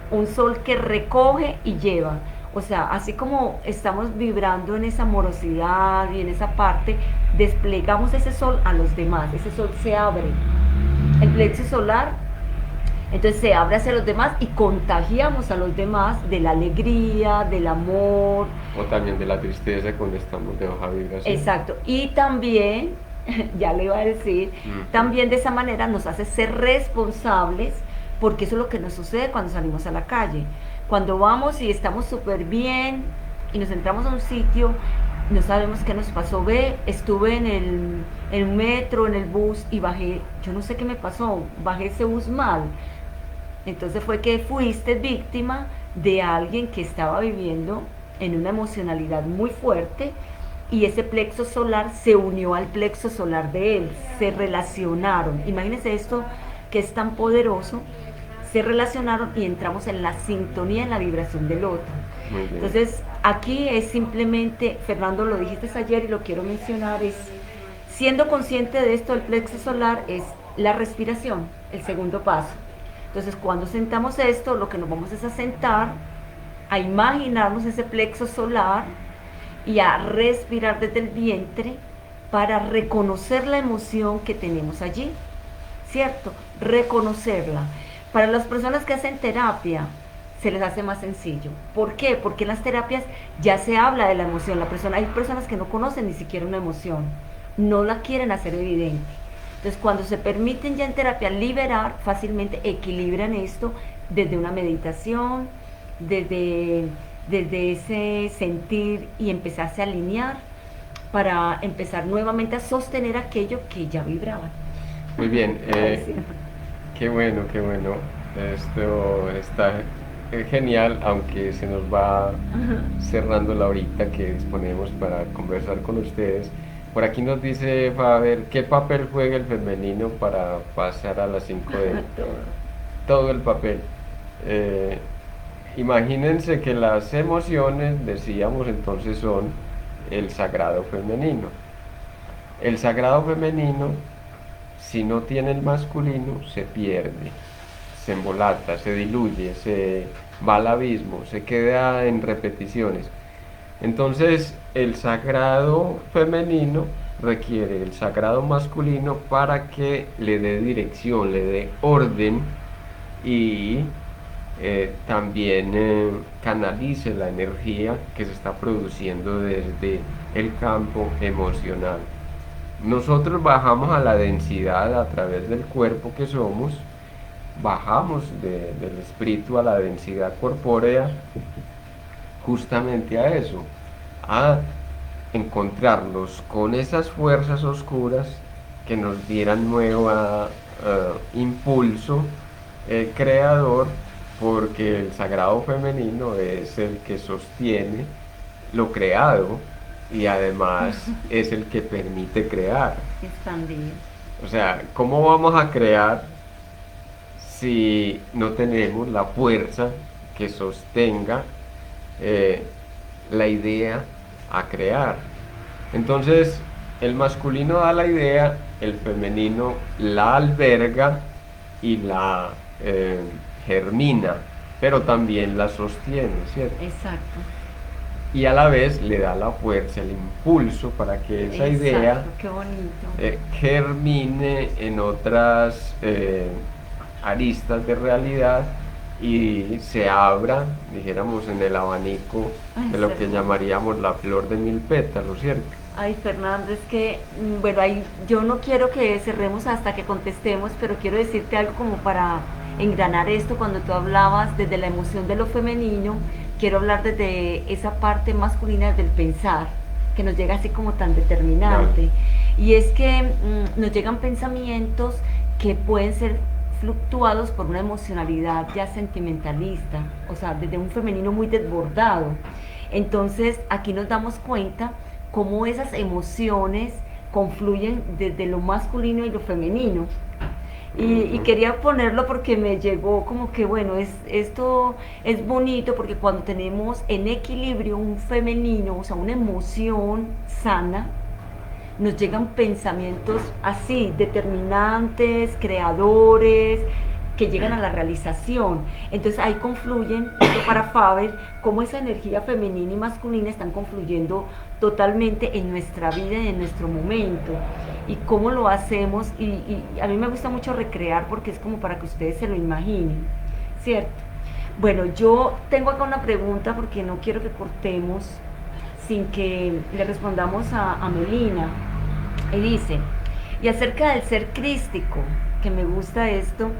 B: un sol que recoge y lleva. O sea, así como estamos vibrando en esa amorosidad y en esa parte, desplegamos ese sol a los demás, ese sol se abre. El plexo solar, entonces se abre hacia los demás y contagiamos a los demás de la alegría, del amor.
A: O también de la tristeza cuando estamos de baja vibración.
B: Exacto. Y también, ya le iba a decir,
A: Ujú.
B: también de esa manera nos hace ser responsables, porque eso es lo que nos sucede cuando salimos a la calle. Cuando vamos y estamos súper bien y nos entramos a un sitio, no sabemos qué nos pasó. Ve, estuve en el metro, en el bus y bajé, yo no sé qué me pasó, bajé ese bus mal. Entonces fue que fuiste víctima de alguien que estaba viviendo en una emocionalidad muy fuerte y ese plexo solar se unió al plexo solar de él, se relacionaron. Imagínense esto que es tan poderoso, se relacionaron y entramos en la sintonía, en la vibración del otro.
A: Muy bien.
B: Entonces aquí es simplemente, Fernando lo dijiste ayer y lo quiero mencionar, es siendo consciente de esto, el plexo solar es la respiración, el segundo paso. Entonces, cuando sentamos esto, lo que nos vamos es a sentar, a imaginarnos ese plexo solar y a respirar desde el vientre para reconocer la emoción que tenemos allí, ¿cierto? Reconocerla. Para las personas que hacen terapia, se les hace más sencillo. ¿Por qué? Porque en las terapias ya se habla de la emoción. Hay personas que no conocen ni siquiera una emoción, no la quieren hacer evidente. Entonces, cuando se permiten ya en terapia liberar, fácilmente equilibran esto desde una meditación, desde ese sentir y empezarse a alinear para empezar nuevamente a sostener aquello que ya vibraban.
A: Muy bien.
B: Agradecida.
A: Qué bueno, qué bueno. Esto está genial, aunque se nos va cerrando la horita que disponemos para conversar con ustedes. Por aquí nos dice Faber, ¿qué papel juega el femenino para pasar a las 5D?
B: Todo.
A: Todo el papel. Eh, Imagínense que las emociones, decíamos entonces, son el sagrado femenino. El sagrado femenino, si no tiene el masculino, se pierde, se embolata, se diluye, se va al abismo, se queda en repeticiones. Entonces, el sagrado femenino requiere el sagrado masculino para que le dé dirección, le dé orden y también canalice la energía que se está produciendo desde el campo emocional. Nosotros bajamos a la densidad a través del cuerpo que somos, bajamos del espíritu a la densidad corpórea justamente a eso, a encontrarnos con esas fuerzas oscuras que nos dieran nuevo impulso creador, porque el sagrado femenino es el que sostiene lo creado y además es el que permite crear.
B: Expandir.
A: O sea, ¿cómo vamos a crear si no tenemos la fuerza que sostenga eh, la idea a crear? Entonces, el masculino da la idea, el femenino la alberga y la germina, pero también la sostiene, ¿cierto?
B: Exacto.
A: Y a la vez le da la fuerza, el impulso para que esa idea
B: Exacto, qué bonito.
A: germine en otras aristas de realidad y se abra, dijéramos, en el abanico
B: Ay,
A: de lo que llamaríamos la flor de mil pétalos, ¿cierto?
B: ay, Fernando, es que, bueno, ahí, yo no quiero que cerremos hasta que contestemos, pero quiero decirte algo como para engranar esto. Cuando tú hablabas desde la emoción de lo femenino, quiero hablar desde esa parte masculina del pensar, que nos llega así como tan determinante. Y es que nos llegan pensamientos que pueden ser fluctuados por una emocionalidad ya sentimentalista, o sea, desde un femenino muy desbordado. Entonces, aquí nos damos cuenta cómo esas emociones confluyen desde lo masculino y lo femenino. Y quería ponerlo porque me llegó como que, bueno, esto es bonito porque cuando tenemos en equilibrio un femenino, o sea, una emoción sana, nos llegan pensamientos así, determinantes, creadores, que llegan a la realización. Entonces ahí confluyen, esto para Faber, cómo esa energía femenina y masculina están confluyendo totalmente en nuestra vida y en nuestro momento. Y cómo lo hacemos, y a mí me gusta mucho recrear porque es como para que ustedes se lo imaginen, ¿cierto? Bueno, yo tengo acá una pregunta porque no quiero que cortemos sin que le respondamos a Melina. Y dice, y acerca del ser crístico, que me gusta esto,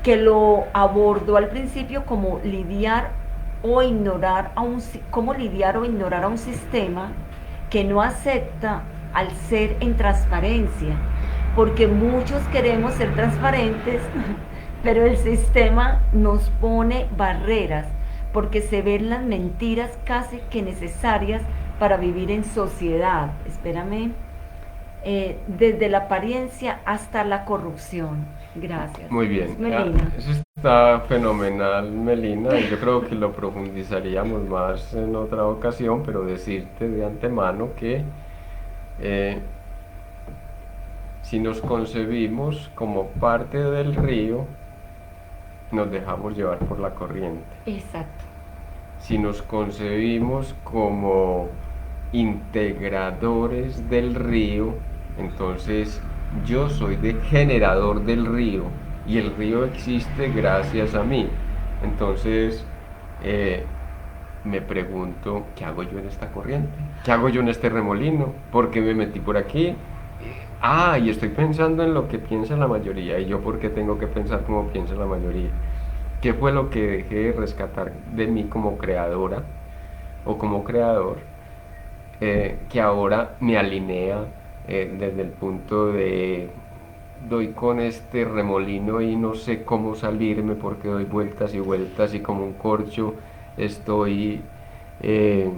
B: que lo abordó al principio como lidiar o ignorar a un, cómo lidiar o ignorar a un sistema que no acepta al ser en transparencia, porque muchos queremos ser transparentes, pero el sistema nos pone barreras, porque se ven las mentiras casi que necesarias para vivir en sociedad. Espérame. Desde la apariencia hasta la corrupción. Gracias.
A: Muy bien,
B: Melina.
A: eso está fenomenal, Melina, y yo creo que lo profundizaríamos más en otra ocasión, pero decirte de antemano que eh, si nos concebimos como parte del río, nos dejamos llevar por la corriente.
B: Exacto.
A: Si nos concebimos como integradores del río, entonces yo soy de generador del río y el río existe gracias a mí. Entonces eh, me pregunto, ¿qué hago yo en esta corriente? ¿Qué hago yo en este remolino? ¿Por qué me metí por aquí? Ah, y estoy pensando en lo que piensa la mayoría. ¿Y yo por qué tengo que pensar como piensa la mayoría? ¿Qué fue lo que dejé de rescatar de mí como creadora o como creador, que ahora me alinea desde el punto de doy con este remolino y no sé cómo salirme porque doy vueltas y vueltas y como un corcho estoy eh,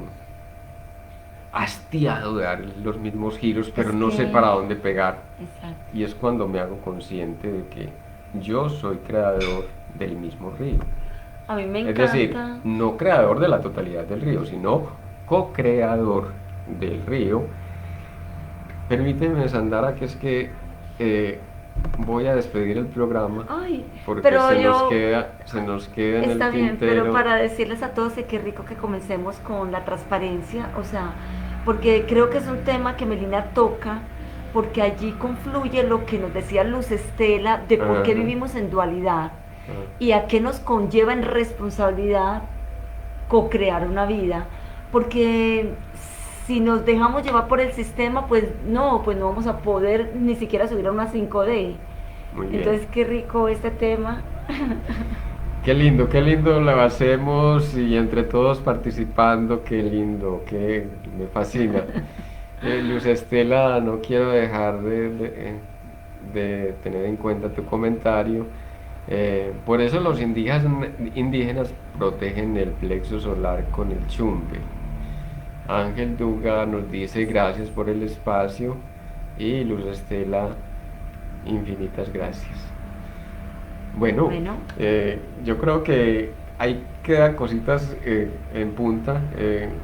A: hastiado de dar los mismos giros, pero
B: Es
A: no sé
B: que,
A: para dónde pegar.
B: exacto.
A: Y es cuando me hago consciente de que yo soy creador del mismo río.
B: A mí me
A: Es decir,
B: encanta.
A: no creador de la totalidad del río, sino co-creador del río. Permíteme, Sandara, que es que eh, voy a despedir el programa
B: Ay,
A: porque
B: pero yo,
A: se nos queda en el
B: está bien, pero
A: tintero.
B: para decirles a todos que qué rico que comencemos con la transparencia, o sea, porque creo que es un tema que Melina toca, porque allí confluye lo que nos decía Luz Estela de por qué
A: Ajá,
B: vivimos en dualidad
A: ajá.
B: y a qué nos conlleva en responsabilidad co-crear una vida, porque si nos dejamos llevar por el sistema, pues no vamos a poder ni siquiera subir a una 5D.
A: Muy bien.
B: Entonces, qué rico este tema.
A: Qué lindo lo hacemos y entre todos participando, qué lindo, que me fascina. Luz Estela, no quiero dejar de tener en cuenta tu comentario. Por eso los indígenas protegen el plexo solar con el chumbe. Ángel Duga nos dice gracias por el espacio y Luz Estela, infinitas gracias. Bueno,
B: Bueno,
A: yo creo que ahí quedan cositas en punta.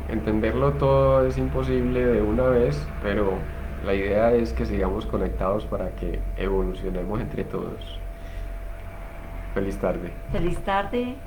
A: Entenderlo todo es imposible de una vez, pero la idea es que sigamos conectados para que evolucionemos entre todos. Feliz tarde.
B: feliz tarde.